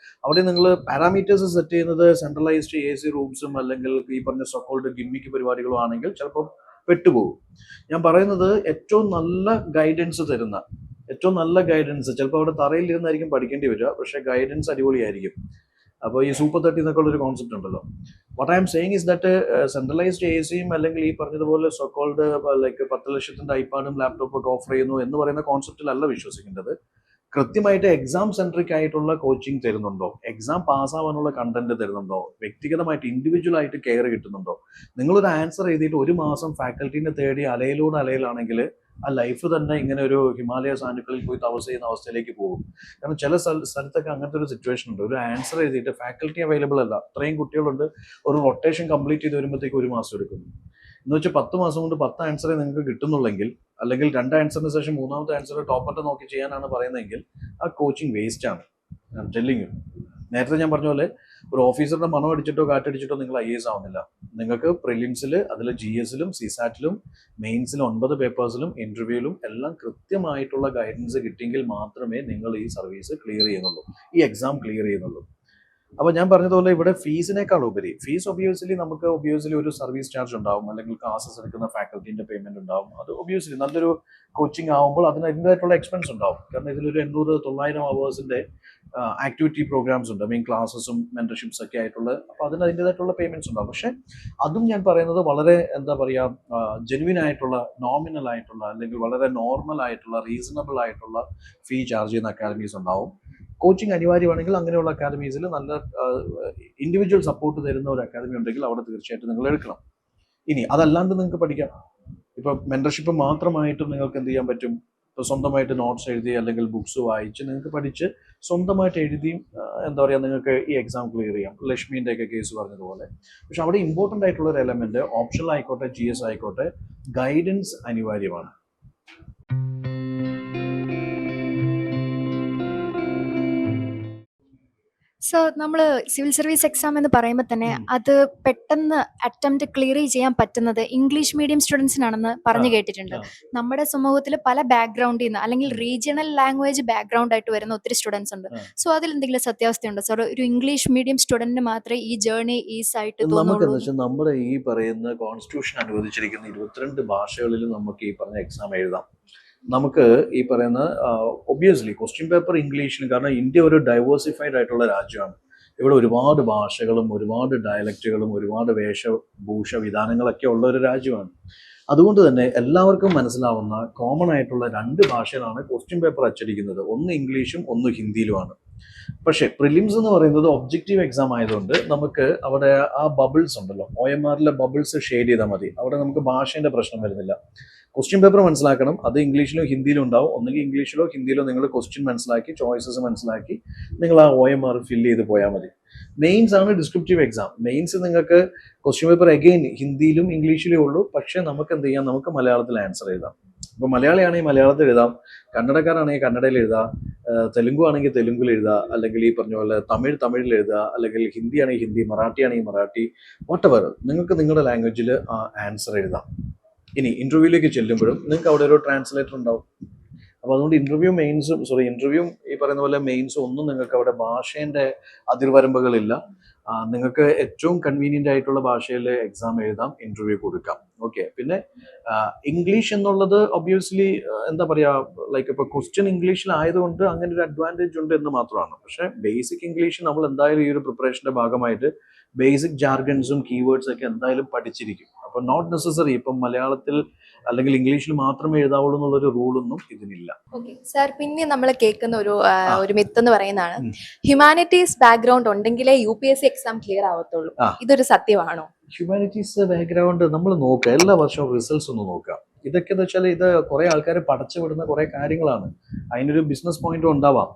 അവിടെ നിങ്ങൾ പാരാമീറ്റേഴ്സ് സെറ്റ് ചെയ്യുന്നത് സെൻട്രലൈസ്ഡ് AC റൂംസും അല്ലെങ്കിൽ ഈ പറഞ്ഞ സോക്കോൾഡ് ഗിമ്മിക്ക് പരിപാടികളും ആണെങ്കിൽ ചിലപ്പോൾ പെട്ടുപോകും. ഞാൻ പറയുന്നത് ഏറ്റവും നല്ല ഗൈഡൻസ് തരുന്ന, ഏറ്റവും നല്ല ഗൈഡൻസ്, ചിലപ്പോൾ അവിടെ തറയിൽ ഇരുന്നായിരിക്കും പഠിക്കേണ്ടി വരിക, പക്ഷേ ഗൈഡൻസ് അടിപൊളിയായിരിക്കും. അപ്പോൾ ഈ സൂപ്പർ 30 എന്നൊക്കെ ഉള്ളൊരു കോൺസെപ്റ്റ് ഉണ്ടല്ലോ. What I am saying is that centralised AC അല്ലെങ്കിൽ ഈ പറഞ്ഞതുപോലെ സോക്കോൾഡ് ലൈക്ക് 10 ലക്ഷത്തിന്റെ ഐപാഡും ലാപ്ടോപ്പും ഒക്കെ ഓഫർ ചെയ്യുന്നു എന്ന് പറയുന്ന കോൺസെപ്റ്റിലല്ല വിശ്വസിക്കേണ്ടത്. കൃത്യമായിട്ട് എക്സാം സെൻട്രിക് ആയിട്ടുള്ള കോച്ചിങ് തരുന്നുണ്ടോ, എക്സാം പാസ്സാവാനുള്ള കണ്ടന്റ് തരുന്നുണ്ടോ, വ്യക്തിഗതമായിട്ട് ഇൻഡിവിജ്വൽ ആയിട്ട് കെയർ കിട്ടുന്നുണ്ടോ. നിങ്ങളൊരു ആൻസർ എഴുതിയിട്ട് 1 മാസം ഫാക്കൽറ്റീനെ തേടി അലയിലൂടെ അലയിലാണെങ്കിൽ ആ ലൈഫ് തന്നെ ഇങ്ങനെ ഒരു ഹിമാലയ സാനുക്കളിൽ പോയി തപസ് ചെയ്യുന്ന അവസ്ഥയിലേക്ക് പോകും. കാരണം ചില സ്ഥലത്തൊക്കെ അങ്ങനത്തെ ഒരു സിറ്റുവേഷൻ ഉണ്ട്. ഒരു ആൻസർ എഴുതിയിട്ട് ഫാക്കൽറ്റി അവൈലബിൾ അല്ല, അത്രയും കുട്ടികളുണ്ട്, ഒരു റൊട്ടേഷൻ കംപ്ലീറ്റ് ചെയ്ത് വരുമ്പോഴത്തേക്ക് 1 മാസം എടുക്കുന്നു. എന്ന് വെച്ചാൽ 10 മാസം കൊണ്ട് 10 ആൻസറേ നിങ്ങൾക്ക് കിട്ടുന്നുള്ളെങ്കിൽ, അല്ലെങ്കിൽ 2 ആൻസറിന് ശേഷം 3ാമത്തെ ആൻസർ ടോപ്പറിന്റെ നോക്കി ചെയ്യാനാണ് പറയുന്നതെങ്കിൽ ആ കോച്ചിങ് വേസ്റ്റ് ആണ്. ഞാൻ ടെല്ലിങ് യു. നേരത്തെ ഞാൻ പറഞ്ഞ പോലെ ഒരു ഓഫീസറുടെ മണം അടിച്ചിട്ടോ കാറ്റടിച്ചിട്ടോ നിങ്ങൾ IAS ആവുന്നില്ല. നിങ്ങൾക്ക് പ്രിലിംസിൽ, അതിൽ GSലും CSATലും മെയിൻസിലും 9 പേപ്പേഴ്സിലും ഇന്റർവ്യൂവിലും എല്ലാം കൃത്യമായിട്ടുള്ള ഗൈഡൻസ് കിട്ടിയെങ്കിൽ മാത്രമേ നിങ്ങൾ ഈ സർവീസ് ക്ലിയർ ചെയ്യുന്നുള്ളൂ, ഈ എക്സാം ക്ലിയർ ചെയ്യുന്നുള്ളൂ. അപ്പൊ ഞാൻ പറഞ്ഞതുപോലെ ഇവിടെ ഫീസിനേക്കാൾ ഉപരി, ഫീസ് ഒബ്വിയസ്ലി ഒരു സർവീസ് ചാർജ് ഉണ്ടാവും, അല്ലെങ്കിൽ ക്ലാസ്സസ് എടുക്കുന്ന ഫാക്കൽറ്റിന്റെ പേയ്മെന്റ് ഉണ്ടാവും. അത് ഒബ്വിയസ്ലി നല്ലൊരു കോച്ചിങ് ആവുമ്പോൾ അതിന് അതിൻ്റെതായിട്ടുള്ള എക്സ്പെൻസ് ഉണ്ടാവും. കാരണം ഇതിലൊരു 800-900 അവേഴ്സിന്റെ ആക്ടിവിറ്റി പ്രോഗ്രാംസ് ഉണ്ട്, ക്ലാസ്സസും മെന്റർഷിപ്സ് ഒക്കെ ആയിട്ടുള്ളത്. അപ്പൊ അതിന് അതിൻ്റെതായിട്ടുള്ള പേയ്മെന്റ്സ് ഉണ്ടാവും. പക്ഷെ അതും ഞാൻ പറയുന്നത് വളരെ എന്താ പറയാ, ജെനുവിൻ ആയിട്ടുള്ള, നോമിനൽ ആയിട്ടുള്ള, അല്ലെങ്കിൽ വളരെ നോർമൽ ആയിട്ടുള്ള, റീസണബിൾ ആയിട്ടുള്ള ഫീ ചാർജ് ചെയ്യുന്ന അക്കാദമീസ് ഉണ്ടാവും. കോച്ചിങ് അനിവാര്യമാണെങ്കിൽ അങ്ങനെയുള്ള അക്കാദമീസിൽ നല്ല ഇൻഡിവിജ്വൽ സപ്പോർട്ട് തരുന്ന ഒരു അക്കാദമി ഉണ്ടെങ്കിൽ അവിടെ തീർച്ചയായിട്ടും നിങ്ങൾ എടുക്കണം. ഇനി അതല്ലാണ്ട് നിങ്ങൾക്ക് പഠിക്കാം. ഇപ്പൊ മെന്റർഷിപ്പ് മാത്രമായിട്ടും നിങ്ങൾക്ക് എന്ത് ചെയ്യാൻ പറ്റും, ഇപ്പോൾ സ്വന്തമായിട്ട് നോട്ട്സ് എഴുതി അല്ലെങ്കിൽ ബുക്സ് വായിച്ച് നിങ്ങൾക്ക് പഠിച്ച് സ്വന്തമായിട്ട് എഴുതിയും എന്താ പറയുക, നിങ്ങൾക്ക് ഈ എക്സാം ക്ലിയർ ചെയ്യാം, ലക്ഷ്മിൻ്റെ ഒക്കെ കേസ് പറഞ്ഞതുപോലെ. പക്ഷെ അവിടെ ഇമ്പോർട്ടൻ്റ് ആയിട്ടുള്ള ഒരു എലമെന്റ്, ഓപ്ഷണൽ ആയിക്കോട്ടെ GS ആയിക്കോട്ടെ, ഗൈഡൻസ് അനിവാര്യമാണ്. സോ നമ്മൾ സിവിൽ സർവീസ് എക്സാം എന്ന് പറയുമ്പോൾ തന്നെ അത് പെട്ടെന്ന് അറ്റംപ്റ്റ് ക്ലിയർ ചെയ്യാൻ പറ്റുന്നത് ഇംഗ്ലീഷ് മീഡിയം സ്റ്റുഡൻസിനാണെന്ന് പറഞ്ഞു കേട്ടിട്ടുണ്ട്. നമ്മുടെ സമൂഹത്തിൽ പല ബാക്ക്ഗ്രൗണ്ടിൽ നിന്ന്, അല്ലെങ്കിൽ റീജിയണൽ ലാംഗ്വേജ് ബാക്ക്ഗ്രൗണ്ട് ആയിട്ട് വരുന്ന ഒത്തിരി സ്റ്റുഡൻസ് ഉണ്ട്. സോ അതിൽ എന്തെങ്കിലും സത്യാവസ്ഥയുണ്ടോ സാർ? ഒരു ഇംഗ്ലീഷ് മീഡിയം സ്റ്റുഡന്റിന് മാത്രമേ ഈ ജേർണി ഈസ് ആയിട്ട് തോന്നുള്ളൂ? നമ്മുടെ ഈ പറയുന്ന കോൺസ്റ്റിറ്റ്യൂഷൻ അനുവദിച്ചിരിക്കുന്ന 22 ഭാഷകളിൽ നമുക്ക് ഈ പറഞ്ഞ എക്സാം എഴുതാം. നമുക്ക് ഈ പറയുന്ന ഒബ്വിയസ്ലി ക്വസ്റ്റ്യൻ പേപ്പർ ഇംഗ്ലീഷിലും, കാരണം ഇന്ത്യ ഒരു ഡൈവേഴ്സിഫൈഡ് ആയിട്ടുള്ള രാജ്യമാണ്. ഇവിടെ ഒരുപാട് ഭാഷകളും ഒരുപാട് ഡയലക്റ്റുകളും ഒരുപാട് വേഷഭൂഷ വിധാനങ്ങളൊക്കെ ഉള്ള ഒരു രാജ്യമാണ്. അതുകൊണ്ട് തന്നെ എല്ലാവർക്കും മനസ്സിലാവുന്ന കോമൺ ആയിട്ടുള്ള 2 ഭാഷയിലാണ് ക്വസ്റ്റ്യൻ പേപ്പർ അച്ചടിക്കുന്നത്. ഒന്ന് ഇംഗ്ലീഷും ഒന്ന് ഹിന്ദിയിലുമാണ്. പക്ഷേ പ്രിലിംസ് എന്ന് പറയുന്നത് ഒബ്ജക്റ്റീവ് എക്സാം ആയതുകൊണ്ട് നമുക്ക് അവിടെ ആ ബബിൾസ് ഉണ്ടല്ലോ, OMRലെ ബബിൾസ് ഷെയ്ഡ് ചെയ്താൽ മതി. അവിടെ നമുക്ക് ഭാഷേൻ്റെ പ്രശ്നം വരുന്നില്ല. ക്വസ്റ്റ്യൻ പേപ്പർ മനസ്സിലാക്കണം, അത് ഇംഗ്ലീഷിലോ ഹിന്ദിയിലോ ഉണ്ടാവും. ഒന്നുകിൽ ഇംഗ്ലീഷിലോ ഹിന്ദിയിലോ നിങ്ങൾ ക്വസ്റ്റ്യൻ മനസ്സിലാക്കി ചോയ്സസ് മനസ്സിലാക്കി നിങ്ങൾ ആ OMR ഫില്ല് ചെയ്ത് പോയാൽ മതി. മെയിൻസ് ആണ് ഡിസ്ക്രിപ്റ്റീവ് എക്സാം. മെയിൻസ് നിങ്ങൾക്ക് ക്വസ്റ്റ്യൻ പേപ്പർ അഗെയിൻ ഹിന്ദിയിലും ഇംഗ്ലീഷിലേ ഉള്ളൂ. പക്ഷേ നമുക്ക് എന്ത് ചെയ്യാം, നമുക്ക് മലയാളത്തിൽ ആൻസർ എഴുതാം. ഇപ്പോൾ മലയാളിയാണെങ്കിൽ മലയാളത്തിൽ എഴുതാം, കന്നഡക്കാരാണെങ്കിൽ കന്നഡയിൽ എഴുതാം, തെലുങ്കു ആണെങ്കിൽ തെലുങ്കിൽ എഴുതുക, അല്ലെങ്കിൽ ഈ പറഞ്ഞ പോലെ തമിഴിൽ എഴുതുക, അല്ലെങ്കിൽ ഹിന്ദി ആണെങ്കിൽ ഹിന്ദി, മറാഠി ആണെങ്കിൽ മറാഠി, വാട്ടെവർ നിങ്ങൾക്ക് നിങ്ങളുടെ ലാംഗ്വേജിൽ ആ ആൻസർ എഴുതാം. ഇനി ഇന്റർവ്യൂവിലേക്ക് ചെല്ലുമ്പോഴും നിങ്ങൾക്ക് അവിടെ ഒരു ട്രാൻസ്ലേറ്റർ ഉണ്ടാവും. അപ്പോൾ അതുകൊണ്ട് ഇന്റർവ്യൂവും ഈ പറയുന്ന പോലെ മെയിൻസും ഒന്നും നിങ്ങൾക്ക് അവിടെ ഭാഷേൻ്റെ അതിർവരമ്പുകളില്ല. നിങ്ങൾക്ക് ഏറ്റവും കൺവീനിയൻ്റ് ആയിട്ടുള്ള ഭാഷയിൽ എക്സാം എഴുതാം, ഇന്റർവ്യൂ കൊടുക്കാം. ഓക്കെ. പിന്നെ ഇംഗ്ലീഷ് എന്നുള്ളത് ഒബ്വിയസ്ലി എന്താ പറയുക, ലൈക്ക് ഇപ്പോൾ ക്വസ്റ്റ്യൻ ഇംഗ്ലീഷിലായതുകൊണ്ട് അങ്ങനെ ഒരു അഡ്വാൻറ്റേജ് ഉണ്ട് എന്ന് മാത്രമാണ്. പക്ഷേ ബേസിക് ഇംഗ്ലീഷ് നമ്മൾ എന്തായാലും ഈ ഒരു പ്രിപ്പറേഷൻ്റെ ഭാഗമായിട്ട് ബേസിക് ജാർഗൻസും കീവേഡ്സ് ഒക്കെ എന്തായാലും പഠിച്ചിരിക്കും. അപ്പോൾ നോട്ട് നെസസറി ഇപ്പം മലയാളത്തിൽ അല്ലെങ്കിൽ ഇംഗ്ലീഷിൽ മാത്രമേ എഴുതാവുള്ളൂ എന്നുള്ളൊരു റൂളൊന്നും ഇതിനില്ല. ഓക്കെ സാർ, പിന്നെ നമ്മൾ കേൾക്കുന്ന ഒരു മിത്ത് എന്ന് പറയുന്നതാണ് ഹ്യൂമാനിറ്റീസ് ബാക്ക്ഗ്രൗണ്ട് ഉണ്ടെങ്കിലേ UPSC എക്സാം ക്ലിയർ ആവത്തുള്ളൂ. ഇതൊരു സത്യമാണോ? ഹ്യൂമാനിറ്റീസ് ബാക്ക്ഗ്രൗണ്ട് നമ്മൾ നോക്കുക, എല്ലാ വർഷവും റിസൾട്ട്സ് ഒന്ന് നോക്കുക. ഇതൊക്കെ എന്ന് വെച്ചാൽ ഇത് കുറേ ആൾക്കാർ പടച്ചു വിടുന്ന കുറേ കാര്യങ്ങളാണ്. അതിനൊരു ബിസിനസ് പോയിന്റും ഉണ്ടാവാം.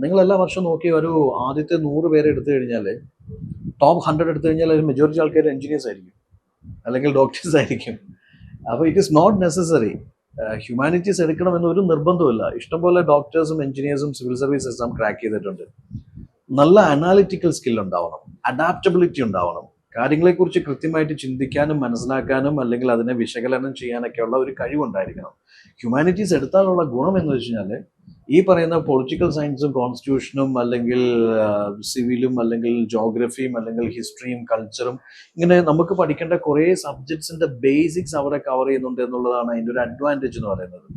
നിങ്ങൾ എല്ലാ വർഷവും നോക്കി ഒരു ആദ്യത്തെ 100 പേരെ എടുത്തു കഴിഞ്ഞാൽ, ടോപ്പ് 100 എടുത്തു കഴിഞ്ഞാൽ ഒരു മെജോറിറ്റി ആൾക്കാർ എഞ്ചിനീയേഴ്സ് ആയിരിക്കും അല്ലെങ്കിൽ ഡോക്ടേഴ്സ് ആയിരിക്കും. അപ്പോൾ it is not necessary humanities എടുക്കണമെന്ന് ഒരു നിർബന്ധമില്ല. ഇഷ്ടംപോലെ ഡോക്ടേഴ്സും എഞ്ചിനീയേഴ്സും സിവിൽ സർവീസ് എക്സാം ക്രാക്ക് ചെയ്തിട്ടുണ്ട്. നല്ല അനാലിറ്റിക്കൽ സ്കിൽ ഉണ്ടാവണം, അഡാപ്റ്റബിലിറ്റി ഉണ്ടാവണം, കാര്യങ്ങളെക്കുറിച്ച് കൃത്യമായിട്ട് ചിന്തിക്കാനും മനസ്സിലാക്കാനും അല്ലെങ്കിൽ അതിനെ വിശകലനം ചെയ്യാനൊക്കെയുള്ള ഒരു കഴിവുണ്ടായിരിക്കണം. ഹ്യൂമാനിറ്റീസ് എടുത്താലുള്ള ഗുണം എന്ന് വെച്ച് കഴിഞ്ഞാൽ ഈ പറയുന്ന പൊളിറ്റിക്കൽ സയൻസും കോൺസ്റ്റിറ്റ്യൂഷനും അല്ലെങ്കിൽ സിവിലും അല്ലെങ്കിൽ ജോഗ്രഫിയും അല്ലെങ്കിൽ ഹിസ്റ്ററിയും കൾച്ചറും ഇങ്ങനെ നമുക്ക് പഠിക്കേണ്ട കുറേ സബ്ജക്ട്സിന്റെ ബേസിക്സ് അവിടെ കവർ ചെയ്യുന്നുണ്ട് എന്നുള്ളതാണ് അതിൻ്റെ ഒരു അഡ്വാൻറ്റേജ് എന്ന് പറയുന്നത്.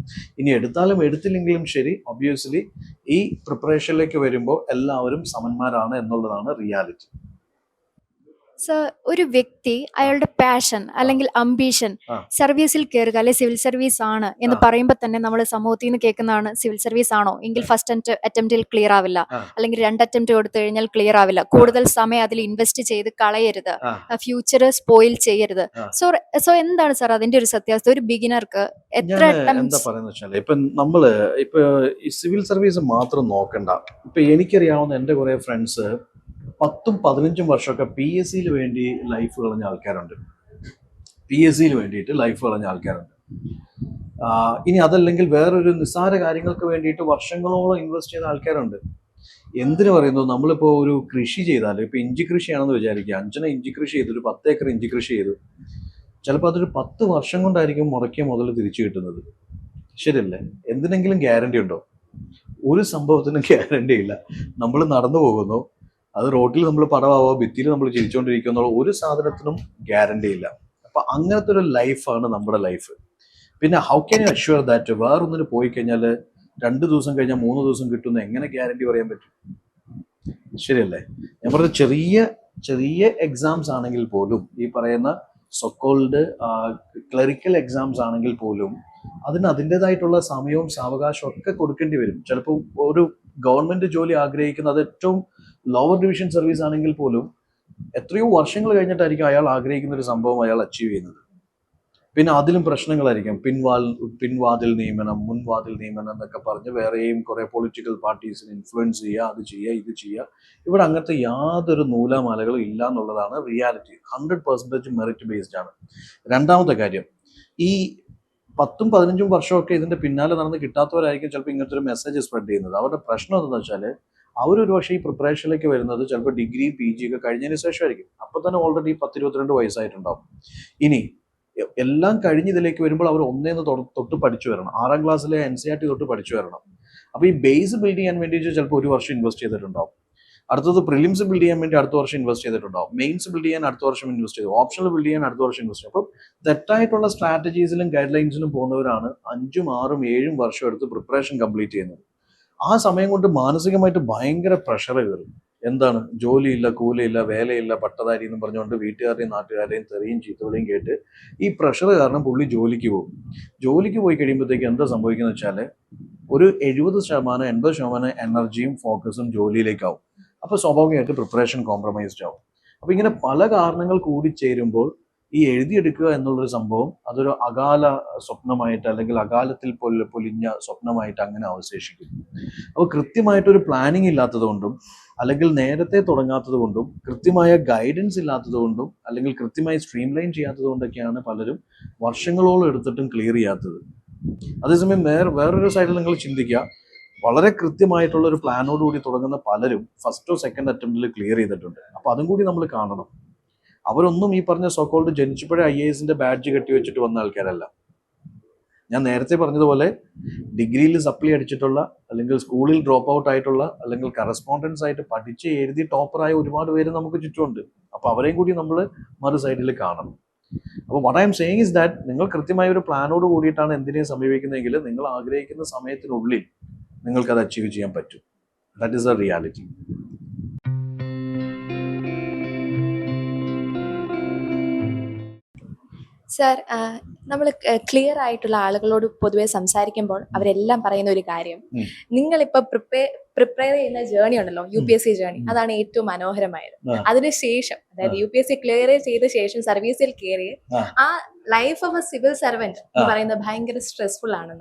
ഇനി എടുത്താലും എടുത്തില്ലെങ്കിലും ശരി, ഒബ്വിയസ്ലി ഈ പ്രിപ്പറേഷനിലേക്ക് വരുമ്പോൾ എല്ലാവരും സമന്മാരാണ് എന്നുള്ളതാണ് റിയാലിറ്റി. സർ, ഒരു വ്യക്തി അയാളുടെ പാഷൻ അല്ലെങ്കിൽ അംബീഷൻ സർവീസിൽ കയറുക അല്ലെ സിവിൽ സർവീസ് ആണ് എന്ന് പറയുമ്പോൾ തന്നെ നമ്മൾ സമൂഹത്തിൽ നിന്ന് കേൾക്കുന്നതാണ്, സിവിൽ സർവീസ് ആണോ എങ്കിൽ ഫസ്റ്റ് അറ്റംപ്റ്റിൽ ക്ലിയർ ആവില്ല, അല്ലെങ്കിൽ 2 അറ്റംപ്റ്റ് കൊടുത്തു കഴിഞ്ഞാൽ ക്ലിയർ ആവില്ല, കൂടുതൽ സമയം അതിൽ ഇൻവെസ്റ്റ് ചെയ്ത് കളയരുത്, ഫ്യൂച്ചർ സ്പോയിൽ ചെയ്യരുത്. സോ എന്താണ് സാർ അതിന്റെ ഒരു സത്യാവസ്ഥ? ഒരു ബിഗിനർക്ക് എത്ര എന്താ പറയുന്നത് വെച്ചാൽ ഇപ്പൊ നമ്മള് ഈ സിവിൽ സർവീസ് മാത്രം നോക്കണ്ട. ഇപ്പൊ എനിക്കറിയാവുന്ന എന്റെ കുറെ ഫ്രണ്ട്സ് 10-15 വർഷമൊക്കെ PSCയിൽ വേണ്ടി ലൈഫ് കളഞ്ഞ ആൾക്കാരുണ്ട്. PSCയിൽ വേണ്ടിയിട്ട് ലൈഫ് കളഞ്ഞ ആൾക്കാരുണ്ട്. ഇനി അതല്ലെങ്കിൽ വേറൊരു നിസ്സാര കാര്യങ്ങൾക്ക് വേണ്ടിയിട്ട് വർഷങ്ങളോളം ഇൻവെസ്റ്റ് ചെയ്ത ആൾക്കാരുണ്ട്. എന്തിനു പറയുന്നു, നമ്മളിപ്പോൾ ഒരു കൃഷി ചെയ്താൽ, ഇപ്പോൾ ഇഞ്ചി കൃഷിയാണെന്ന് വിചാരിക്കുക, 5 ഇഞ്ചി കൃഷി ചെയ്തു, ഒരു 10 ഏക്കർ ഇഞ്ചി കൃഷി ചെയ്തു, ചിലപ്പോൾ അതൊരു 10 വർഷം കൊണ്ടായിരിക്കും മുടക്കിയ മുതൽ തിരിച്ചു കിട്ടുന്നത്. ശരിയല്ലേ? എന്തിനെങ്കിലും ഗ്യാരണ്ടി ഉണ്ടോ? ഒരു സംഭവത്തിനും ഗ്യാരണ്ടി ഇല്ല. നമ്മൾ നടന്നു പോകുന്നു, അത് റോട്ടിൽ നമ്മൾ പടമാവോ ഭിത്തിയിൽ നമ്മൾ ചിരിച്ചുകൊണ്ടിരിക്കുക എന്നുള്ള ഒരു സാധനത്തിനും ഗ്യാരണ്ടി ഇല്ല. അപ്പം അങ്ങനത്തെ ഒരു ലൈഫാണ് നമ്മുടെ ലൈഫ്. പിന്നെ how can you assure that വേറൊന്നിന് പോയി കഴിഞ്ഞാൽ 2 ദിവസം കഴിഞ്ഞാൽ 3 ദിവസം കിട്ടുമെന്ന് എങ്ങനെ ഗ്യാരണ്ടി പറയാൻ പറ്റും? ശരിയല്ലേ? ഞാൻ പറഞ്ഞ ചെറിയ എക്സാംസ് ആണെങ്കിൽ പോലും, ഈ പറയുന്ന സോക്കോൾഡ് ക്ലറിക്കൽ എക്സാംസ് ആണെങ്കിൽ പോലും അതിന് അതിൻ്റെതായിട്ടുള്ള സമയവും സാവകാശവും ഒക്കെ കൊടുക്കേണ്ടി വരും. ചിലപ്പോൾ ഒരു ഗവൺമെന്റ് ജോലി ആഗ്രഹിക്കുന്നത്, അത് ഏറ്റവും ലോവർ ഡിവിഷൻ സർവീസ് ആണെങ്കിൽ പോലും എത്രയോ വർഷങ്ങൾ കഴിഞ്ഞിട്ടായിരിക്കും അയാൾ ആഗ്രഹിക്കുന്ന ഒരു സംഭവം അയാൾ അച്ചീവ് ചെയ്യുന്നത്. പിന്നെ അതിലും പ്രശ്നങ്ങളായിരിക്കും. പിൻവാതിൽ നിയമനം, മുൻവാതിൽ നിയമനം എന്നൊക്കെ പറഞ്ഞ് വേറെയും കുറെ പൊളിറ്റിക്കൽ പാർട്ടീസിന് ഇൻഫ്ലുവൻസ് ചെയ്യുക, അത് ചെയ്യുക, ഇത് ചെയ്യുക. ഇവിടെ അങ്ങനത്തെ യാതൊരു നൂലാമാലകളും ഇല്ല എന്നുള്ളതാണ് റിയാലിറ്റി. 100% മെറിറ്റ് ബേസ്ഡ് ആണ്. രണ്ടാമത്തെ കാര്യം, ഈ 10-15 വർഷമൊക്കെ ഇതിന്റെ പിന്നാലെ നടന്ന് കിട്ടാത്തവരായിരിക്കും ചിലപ്പോൾ ഇങ്ങനത്തെ ഒരു മെസ്സേജ് സ്പ്രെഡ് ചെയ്യുന്നത്. അവരുടെ പ്രശ്നം എന്താണെന്ന് വെച്ചാൽ അവരൊരു പക്ഷേ ഈ പ്രിപ്പറേഷനിലേക്ക് വരുന്നത് ചിലപ്പോൾ ഡിഗ്രി PG ഒക്കെ കഴിഞ്ഞതിന് ശേഷമായിരിക്കും. അപ്പോൾ തന്നെ ഓൾറെഡി 10-22 വയസ്സായിട്ടുണ്ടാവും. ഇനി എല്ലാം കഴിഞ്ഞ് ഇതിലേക്ക് വരുമ്പോൾ അവർ ഒന്നേന്ന് തൊട്ട് പഠിച്ചു വരണം. 6ാം ക്ലാസ്സിലെ NCERT തൊട്ട് പഠിച്ചു വരണം. അപ്പോൾ ഈ ബേസ് ബിൽഡ് ചെയ്യാൻ വേണ്ടിയിട്ട് ചിലപ്പോൾ 1 വർഷം ഇൻവെസ്റ്റ് ചെയ്തിട്ടുണ്ടാവും. അടുത്തത് പ്രിലിംസ് ബിൽഡ് ചെയ്യാൻ വേണ്ടി അടുത്ത വർഷം ഇൻവെസ്റ്റ് ചെയ്തിട്ടുണ്ടാവും. മെയിൻസ് ബിൽഡ് ചെയ്യാൻ അടുത്ത വർഷം ഇൻവെസ്റ്റ് ചെയ്തു. ഓപ്ഷണൽ ബിൽഡ് ചെയ്യാൻ അടുത്ത വർഷം ഇൻവെസ്റ്റ് ചെയ്യും. അപ്പം തെറ്റായിട്ടുള്ള സ്ട്രാറ്റജീസിലും ഗൈഡ് ലൈൻസിലും പോകുന്നവരാണ് 5, 6, 7 വർഷം എടുത്ത് പ്രിപ്പറേഷൻ കംപ്ലീറ്റ് ചെയ്യുന്നത്. ആ സമയം കൊണ്ട് മാനസികമായിട്ട് ഭയങ്കര പ്രഷർ കയറും. എന്താണ് ജോലിയില്ല, കൂലിയില്ല, വേലയില്ല, പട്ടതാരി എന്ന് പറഞ്ഞുകൊണ്ട് വീട്ടുകാരുടെയും നാട്ടുകാരുടെയും തെറിയും ചീത്തവിളിയും കേട്ട് ഈ പ്രഷർ കാരണം പുള്ളി ജോലിക്ക് പോകും. ജോലിക്ക് പോയി കഴിയുമ്പോഴത്തേക്ക് എന്താ സംഭവിക്കുന്നത് വെച്ചാൽ ഒരു 70% 80% എനർജിയും ഫോക്കസും ജോലിയിലേക്കാവും. അപ്പോൾ സ്വാഭാവികമായിട്ട് പ്രിപ്പറേഷൻ കോംപ്രമൈസ്ഡ് ആവും. അപ്പോൾ ഇങ്ങനെ പല കാരണങ്ങൾ കൂടിച്ചേരുമ്പോൾ ഈ എഴുതിയെടുക്കുക എന്നുള്ളൊരു സംഭവം അതൊരു അകാല സ്വപ്നമായിട്ട് അല്ലെങ്കിൽ അകാലത്തിൽ പൊലിഞ്ഞ സ്വപ്നമായിട്ട് അങ്ങനെ അവശേഷിക്കും. അപ്പോൾ കൃത്യമായിട്ടൊരു പ്ലാനിങ് ഇല്ലാത്തത് കൊണ്ടും അല്ലെങ്കിൽ നേരത്തെ തുടങ്ങാത്തത് കൊണ്ടും കൃത്യമായ ഗൈഡൻസ് ഇല്ലാത്തത് കൊണ്ടും അല്ലെങ്കിൽ കൃത്യമായി സ്ട്രീം ലൈൻ ചെയ്യാത്തത് കൊണ്ടൊക്കെയാണ് പലരും വർഷങ്ങളോളം എടുത്തിട്ടും ക്ലിയർ ചെയ്യാത്തത്. അതേസമയം വേറൊരു സൈഡിൽ നിങ്ങൾ ചിന്തിക്കുക, വളരെ കൃത്യമായിട്ടുള്ള ഒരു പ്ലാനോടുകൂടി തുടങ്ങുന്ന പലരും ഫസ്റ്റോ സെക്കൻഡ് അറ്റംപ്റ്റിൽ ക്ലിയർ ചെയ്തിട്ടുണ്ട്. അപ്പോൾ അതും കൂടി നമ്മൾ കാണണം. അവരൊന്നും ഈ പറഞ്ഞ സോക്കോൾഡ് ജനിച്ചപ്പോഴേ IAS ബാഡ്ജ് കെട്ടിവെച്ചിട്ട് വന്ന ആൾക്കാരല്ല. ഞാൻ നേരത്തെ പറഞ്ഞതുപോലെ ഡിഗ്രിയിൽ സപ്ലി അടിച്ചിട്ടുള്ള അല്ലെങ്കിൽ സ്കൂളിൽ ഡ്രോപ്പ് ഔട്ട് ആയിട്ടുള്ള അല്ലെങ്കിൽ കറസ്പോണ്ടൻസ് ആയിട്ട് പഠിച്ച് എഴുതി ടോപ്പറായ ഒരുപാട് പേര് നമുക്ക് ചുറ്റുമുണ്ട്. അപ്പോൾ അവരെയും കൂടി നമ്മൾ മറു സൈഡിൽ കാണണം. അപ്പോൾ what I am saying is that നിങ്ങൾ കൃത്യമായ ഒരു പ്ലാനോട് കൂടിയിട്ടാണ് എന്തിനേയും സമീപിക്കുന്നതെങ്കിൽ നിങ്ങൾ ആഗ്രഹിക്കുന്ന സമയത്തിനുള്ളിൽ നിങ്ങൾക്കത് അച്ചീവ് ചെയ്യാൻ പറ്റും. That is A reality. Sir, നമ്മൾ ക്ലിയർ ആയിട്ടുള്ള ആളുകളോട് പൊതുവെ സംസാരിക്കുമ്പോൾ അവരെല്ലാം പറയുന്ന ഒരു കാര്യം, നിങ്ങളിപ്പോ പ്രിപ്പയർ ചെയ്യുന്ന ജേണി ഉണ്ടല്ലോ, UPSC ജേണി, അതാണ് ഏറ്റവും മനോഹരമായത്. അതിനുശേഷം അതായത് UPSC ക്ലിയർ ചെയ്ത ശേഷം സർവീസിൽ കയറി ആ life of A civil servant എന്ന് പറയുന്നത് ഭയങ്കര സ്ട്രെസ്ഫുൾ ആണ്.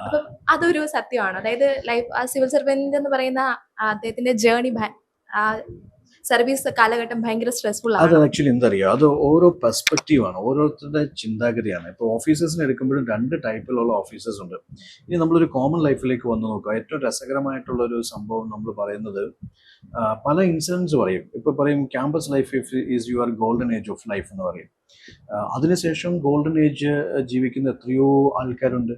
അപ്പം അതൊരു സത്യമാണ്. അതായത് ആ സിവിൽ സർവന്റ് എന്ന് പറയുന്ന അദ്ദേഹത്തിന്റെ ജേണി, ആ സർവീസ് കാലഘട്ടം ഭയങ്കര സ്ട്രെസ്ഫുൾ ആണ്. അത് ആക്ച്വലി എന്താ അറിയാം, അത് ഓരോ പെർസ്പെക്റ്റീവാണ്, ഓരോരുത്തരുടെ ചിന്താഗതിയാണ്. ഇപ്പോൾ ഓഫീസേഴ്സിനെ എടുക്കുമ്പോഴും 2 ടൈപ്പിലുള്ള ഓഫീസേഴ്സ് ഉണ്ട്. ഇനി നമ്മളൊരു കോമൺ ലൈഫിലേക്ക് വന്ന് നോക്കുക. ഏറ്റവും രസകരമായിട്ടുള്ള ഒരു സംഭവം നമ്മൾ പറയുന്നത്, പല ഇൻസിഡൻസ് പറയും. ഇപ്പോൾ പറയും campus life is your golden age of life എന്ന് പറയും. അതിനുശേഷം ഗോൾഡൻ ഏജ് ജീവിക്കുന്ന എത്രയോ ആൾക്കാരുണ്ട്.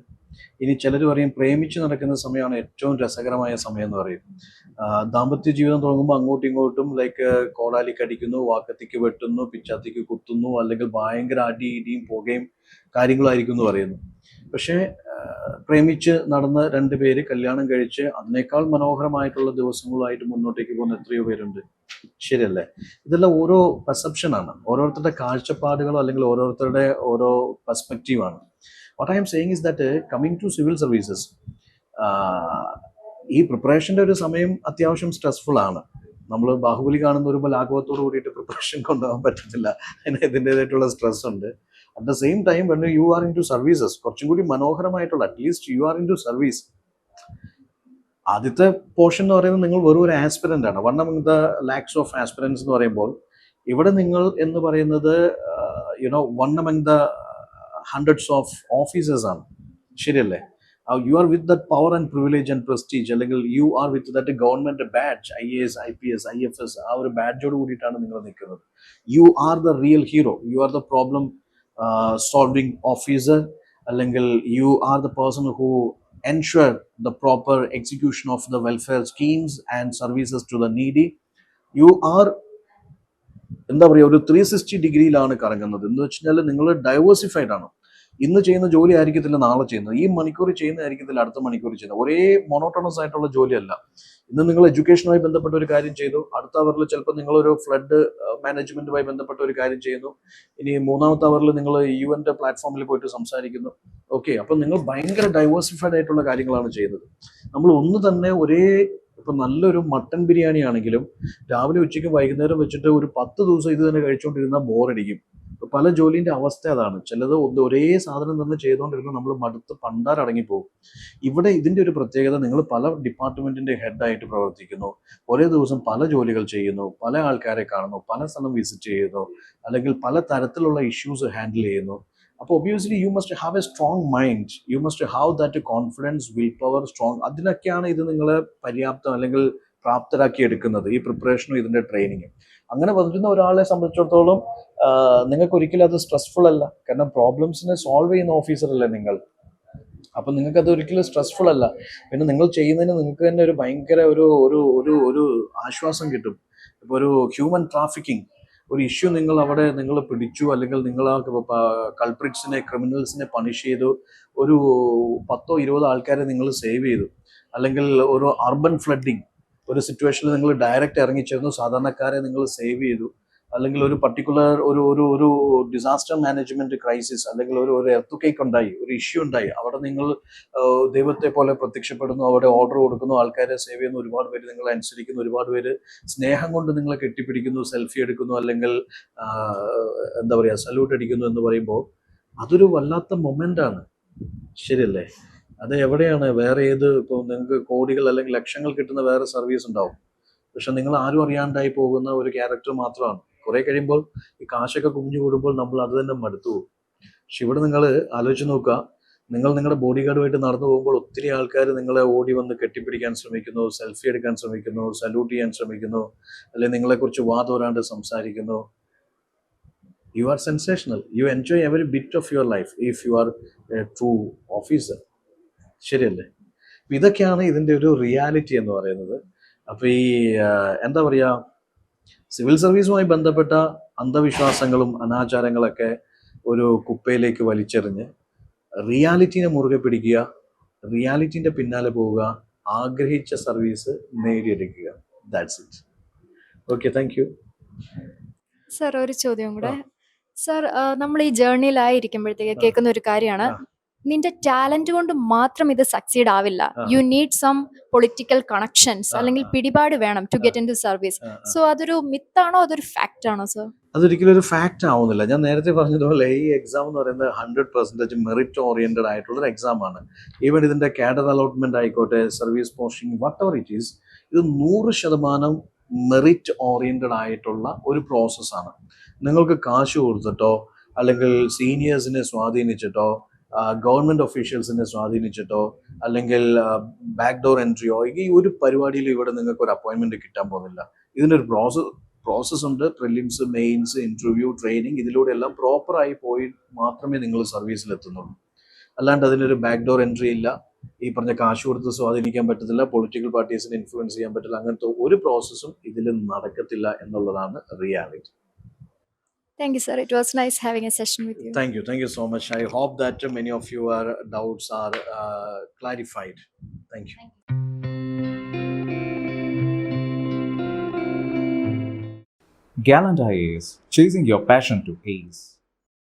ഇനി ചിലർ പറയും പ്രേമിച്ച് നടക്കുന്ന സമയമാണ് ഏറ്റവും രസകരമായ സമയം എന്ന് പറയും. ദാമ്പത്യ ജീവിതം തുടങ്ങുമ്പോൾ അങ്ങോട്ടും ഇങ്ങോട്ടും ലൈക്ക് കോടാലിക്ക് അടിക്കുന്നു, വാക്കത്തിക്ക് വെട്ടുന്നു, പിച്ചാത്തിക്ക് കുത്തുന്നു, അല്ലെങ്കിൽ ഭയങ്കര ഇടിയും പുകയും കാര്യങ്ങളായിരിക്കും എന്ന് പറയുന്നു. പക്ഷേ പ്രേമിച്ച് നടന്ന 2 പേര് കല്യാണം കഴിച്ച് അതിനേക്കാൾ മനോഹരമായിട്ടുള്ള ദിവസങ്ങളായിട്ട് മുന്നോട്ടേക്ക് പോകുന്ന എത്രയോ പേരുണ്ട്. ശരിയല്ലേ? ഇതെല്ലാം ഓരോ പെർസെപ്ഷനാണ്, ഓരോരുത്തരുടെ കാഴ്ചപ്പാടുകളോ അല്ലെങ്കിൽ ഓരോരുത്തരുടെ ഓരോ പെർസ്പെക്റ്റീവാണ്. What I am saying is that coming to civil services, ഈ പ്രിപ്പറേഷൻ്റെ ഒരു സമയം അത്യാവശ്യം സ്ട്രെസ്ഫുൾ ആണ്. നമ്മൾ ബാഹുബലി കാണുന്ന ഒരു ലാഘവത്തോട് കൂടിയിട്ട് പ്രിപ്പറേഷൻ കൊണ്ടുപോകാൻ പറ്റത്തില്ല. അതിന് ഇതിൻ്റെതായിട്ടുള്ള സ്ട്രെസ് ഉണ്ട്. At the same time when you are in to services, കുറച്ചും കൂടി മനോഹരമായിട്ടുള്ള, at least you are in to service. ആദ്യത്തെ പോർഷൻ എന്ന് പറയുന്നത് നിങ്ങൾ വെറും ഒരു ആസ്പിരൻ്റ് ആണ്. 1 among the lakhs of aspirants എന്ന് പറയുമ്പോൾ ഇവിടെ നിങ്ങൾ എന്ന് പറയുന്നത് 1 among the hundreds of officers ആണ്. ശരിയല്ലേ? You are with that power and privilege and prestige, അല്ലെങ്കിൽ you are with that government badge, IAS, IPS, IFS, ആ ഒരു ബാഡ്ജോട് കൂടിയിട്ടാണ് നിങ്ങൾ നിൽക്കുന്നത്. You are the real hero. You are the problem solving officer, അല്ലെങ്കിൽ you are the person who ensure the proper execution of the welfare schemes and services to the needy. You are എന്താ പറയുക, ഒരു 360 ഡിഗ്രിയിലാണ് കറങ്ങുന്നത്. എന്ന് വെച്ച് കഴിഞ്ഞാൽ നിങ്ങൾ diversified ആണ്. ഇന്ന് ചെയ്യുന്ന ജോലി ആയിരിക്കത്തില്ല നാളെ ചെയ്യുന്നത്, ഈ മണിക്കൂർ ചെയ്യുന്നതായിരിക്കത്തില്ല അടുത്ത മണിക്കൂർ ചെയ്യുന്നത്. ഒരേ മോണോട്ടോണസ് ആയിട്ടുള്ള ജോലിയല്ല. ഇന്ന് നിങ്ങൾ എഡ്യൂക്കേഷനുമായി ബന്ധപ്പെട്ട ഒരു കാര്യം ചെയ്തു, അടുത്ത അവറിൽ ചിലപ്പോൾ നിങ്ങളൊരു ഫ്ലഡ് മാനേജ്മെന്റുമായി ബന്ധപ്പെട്ട ഒരു കാര്യം ചെയ്യുന്നു, ഇനി 3ാമത്തെ അവറിൽ നിങ്ങൾ UN പ്ലാറ്റ്ഫോമിൽ പോയിട്ട് സംസാരിക്കുന്നു. ഓക്കെ, അപ്പം നിങ്ങൾ ഭയങ്കര ഡൈവേഴ്സിഫൈഡ് ആയിട്ടുള്ള കാര്യങ്ങളാണ് ചെയ്യുന്നത്. നമ്മൾ ഒന്ന് തന്നെ ഇപ്പം നല്ലൊരു മട്ടൻ ബിരിയാണി ആണെങ്കിലും രാവിലെ ഉച്ചയ്ക്കും വൈകുന്നേരം വെച്ചിട്ട് ഒരു 10 ദിവസം ഇത് തന്നെ കഴിച്ചുകൊണ്ടിരുന്നാൽ ബോറടിക്കും. പല ജോലിൻ്റെ അവസ്ഥ അതാണ്. ചിലത് ഒരേ സാധനം തന്നെ ചെയ്തുകൊണ്ടിരുന്ന നമ്മൾ മടുത്ത് പണ്ടാരടങ്ങിപ്പോകും. ഇവിടെ ഇതിൻ്റെ ഒരു പ്രത്യേകത, നിങ്ങൾ പല ഡിപ്പാർട്ട്മെന്റിന്റെ ഹെഡായിട്ട് പ്രവർത്തിക്കുന്നു, ഒരേ ദിവസം പല ജോലികൾ ചെയ്യുന്നു, പല ആൾക്കാരെ കാണുന്നു, പല സ്ഥലം വിസിറ്റ് ചെയ്യുന്നു, അല്ലെങ്കിൽ പല തരത്തിലുള്ള ഇഷ്യൂസ് ഹാൻഡിൽ ചെയ്യുന്നു. അപ്പോൾ obviously you must have a strong mind, you must have that confidence, will power, strong. അതിനൊക്കെയാണ് ഇത് നിങ്ങളെ പര്യാപ്തം അല്ലെങ്കിൽ പ്രാപ്തരാക്കി എടുക്കുന്നത്, ഈ പ്രിപ്പറേഷനും ഇതിൻ്റെ ട്രെയിനിങ്ങും. അങ്ങനെ വരുന്ന ഒരാളെ സംബന്ധിച്ചിടത്തോളം നിങ്ങൾക്ക് ഒരിക്കലും അത് സ്ട്രെസ്ഫുൾ അല്ല. കാരണം പ്രോബ്ലംസിനെ സോൾവ് ചെയ്യുന്ന ഓഫീസറല്ലേ നിങ്ങൾ. അപ്പം നിങ്ങൾക്കത് ഒരിക്കലും സ്ട്രെസ്ഫുൾ അല്ല. പിന്നെ നിങ്ങൾ ചെയ്യുന്നതിന് നിങ്ങൾക്ക് തന്നെ ഒരു ഭയങ്കര ഒരു ആശ്വാസം കിട്ടും. ഇപ്പോൾ ഒരു ഹ്യൂമൻ ട്രാഫിക്കിംഗ് ഒരു ഇഷ്യൂ നിങ്ങൾ പിടിച്ചു, അല്ലെങ്കിൽ നിങ്ങൾ ആ കൾപ്രിറ്റ്സിനെ, ക്രിമിനൽസിനെ പണിഷ് ചെയ്തു, ഒരു 10-20 ആൾക്കാരെ നിങ്ങൾ സേവ് ചെയ്തു, അല്ലെങ്കിൽ ഒരു അർബൻ ഫ്ലഡിങ്, ഒരു സിറ്റുവേഷനിൽ നിങ്ങൾ ഡയറക്റ്റ് ഇറങ്ങിച്ചേർന്നു, സാധാരണക്കാരെ നിങ്ങൾ സേവ് ചെയ്തു, അല്ലെങ്കിൽ ഒരു പർട്ടിക്കുലർ ഒരു ഡിസാസ്റ്റർ മാനേജ്മെന്റ് ക്രൈസിസ്, അല്ലെങ്കിൽ ഒരു എർത്തുകേക്ക് ഉണ്ടായി, ഒരു ഇഷ്യൂ ഉണ്ടായി, അവിടെ നിങ്ങൾ ദൈവത്തെ പോലെ പ്രത്യക്ഷപ്പെടുന്നു, അവിടെ ഓർഡർ കൊടുക്കുന്നു, ആൾക്കാരെ സേവ് ചെയ്യുന്നു, ഒരുപാട് പേര് നിങ്ങളെ അനുസരിക്കുന്നു, ഒരുപാട് പേര് സ്നേഹം കൊണ്ട് നിങ്ങളെ കെട്ടിപ്പിടിക്കുന്നു, സെൽഫി എടുക്കുന്നു, അല്ലെങ്കിൽ എന്താ പറയുക സല്യൂട്ട് അടിക്കുന്നു എന്ന് പറയുമ്പോൾ അതൊരു വല്ലാത്ത മൊമെന്റ് ആണ്. ശരിയല്ലേ? അത് എവിടെയാണ് വേറെ ഏത്, ഇപ്പോൾ നിങ്ങൾക്ക് കോടികൾ അല്ലെങ്കിൽ ലക്ഷങ്ങൾ കിട്ടുന്ന വേറെ സർവീസ് ഉണ്ടാവും, പക്ഷെ നിങ്ങൾ ആരും അറിയാണ്ടായി പോകുന്ന ഒരു ക്യാരക്ടർ മാത്രമാണ്. കുറെ കഴിയുമ്പോൾ ഈ കാശൊക്കെ കുഞ്ഞു കൂടുമ്പോൾ നമ്മൾ അത് തന്നെ മടുത്തു പോകും. പക്ഷെ ഇവിടെ നിങ്ങൾ ആലോചിച്ച് നോക്കുക, നിങ്ങൾ നിങ്ങളുടെ ബോഡി ഗാർഡുമായിട്ട് നടന്നു പോകുമ്പോൾ ഒത്തിരി ആൾക്കാർ നിങ്ങളെ ഓടി വന്ന് കെട്ടിപ്പിടിക്കാൻ ശ്രമിക്കുന്നു, സെൽഫി എടുക്കാൻ ശ്രമിക്കുന്നു, സല്യൂട്ട് ചെയ്യാൻ ശ്രമിക്കുന്നു, അല്ലെങ്കിൽ നിങ്ങളെക്കുറിച്ച് വാതോരാണ്ട് സംസാരിക്കുന്നു. You are sensational, you enjoy every bit of your life if you are A true officer. ശരിയല്ലേ? ഇതൊക്കെയാണ് ഇതിൻ്റെ ഒരു റിയാലിറ്റി എന്ന് പറയുന്നത്. അപ്പോൾ ഈ എന്താ പറയുക, സിവിൽ സർവീസുമായി ബന്ധപ്പെട്ട അന്ധവിശ്വാസങ്ങളും അനാചാരങ്ങളൊക്കെ ഒരു കുപ്പയിലേക്ക് വലിച്ചെറിഞ്ഞ് റിയാലിറ്റിനെ മുറുകെ പിടിക്കുക, റിയാലിറ്റിൻ്റെ പിന്നാലെ പോവുക, ആഗ്രഹിച്ച സർവീസ് നേടിയെടുക്കുക. That's it. Okay, thank you. Sir ഒരു ചോദ്യം കൂടെ. സർ നമ്മൾ ഈ ജേർണിയിലായിരിക്കുമ്പോഴത്തേക്ക് കേൾക്കുന്ന ഒരു കാര്യമാണ്, നിന്റെ ടാലന്റ് കൊണ്ട് മാത്രം ഇത് സക്സീഡ് ആവില്ല, you need some political connections അല്ലെങ്കിൽ പിടിപാട് വേണം to get in to service. So അതൊരു മിത്താണോ അതൊരു ഫാക്റ്റ് ആണോ സർ? അതൊരിക്കലും ഒരു ഫാക്റ്റ് ആവുന്നില്ല. ഞാൻ നേരത്തെ പറഞ്ഞതുപോലെ ഈ എക്സാം എന്ന് പറയുന്നത് 100% മെറിറ്റ് ഓറിയന്റഡ് ആയിട്ടുള്ളൊരു എക്സാം ആണ്. ഈവൻ ഇതിന്റെ കാഡർ അലോട്ട്മെന്റ് ആയിക്കോട്ടെ, service posting, what ever it is, ഇത് 100% മെറിറ്റ് ഓറിയന്റഡ് ആയിട്ടുള്ള ഒരു പ്രോസസ്സാണ്. നിങ്ങൾക്ക് കാശ് കൊടുത്തിട്ടോ, അല്ലെങ്കിൽ സീനിയേഴ്സിനെ സ്വാധീനിച്ചിട്ടോ, ഗവൺമെന്റ് ഒഫീഷ്യൽസിനെ സ്വാധീനിച്ചിട്ടോ, അല്ലെങ്കിൽ ബാക്ക് ഡോർ എൻട്രിയോ, ഈ ഒരു പരിപാടിയിൽ ഇവിടെ നിങ്ങൾക്ക് ഒരു അപ്പോയിന്റ്മെന്റ് കിട്ടാൻ പോകുന്നില്ല. ഇതിനൊരു പ്രോസസ് ഉണ്ട്. പ്രിലിംസ്, മെയിൻസ്, ഇന്റർവ്യൂ, ട്രെയിനിങ്, ഇതിലൂടെ എല്ലാം പ്രോപ്പറായി പോയി മാത്രമേ നിങ്ങൾ സർവീസിൽ എത്തുന്നുള്ളൂ. അല്ലാണ്ട് അതിനൊരു ബാക്ക് ഡോർ എൻട്രി ഇല്ല, ഈ പറഞ്ഞ കാശ് കൊടുത്ത് സ്വാധീനിക്കാൻ പറ്റത്തില്ല, പൊളിറ്റിക്കൽ പാർട്ടീസിനെ ഇൻഫ്ലുവൻസ് ചെയ്യാൻ പറ്റില്ല, അങ്ങനത്തെ ഒരു പ്രോസസ്സും ഇതിൽ നടക്കത്തില്ല എന്നുള്ളതാണ് reality. Thank you, sir. It was nice having a session with you. Thank you so much. I hope that many of your doubts are clarified. Thank you. Gallant IAS, chasing your passion to ace.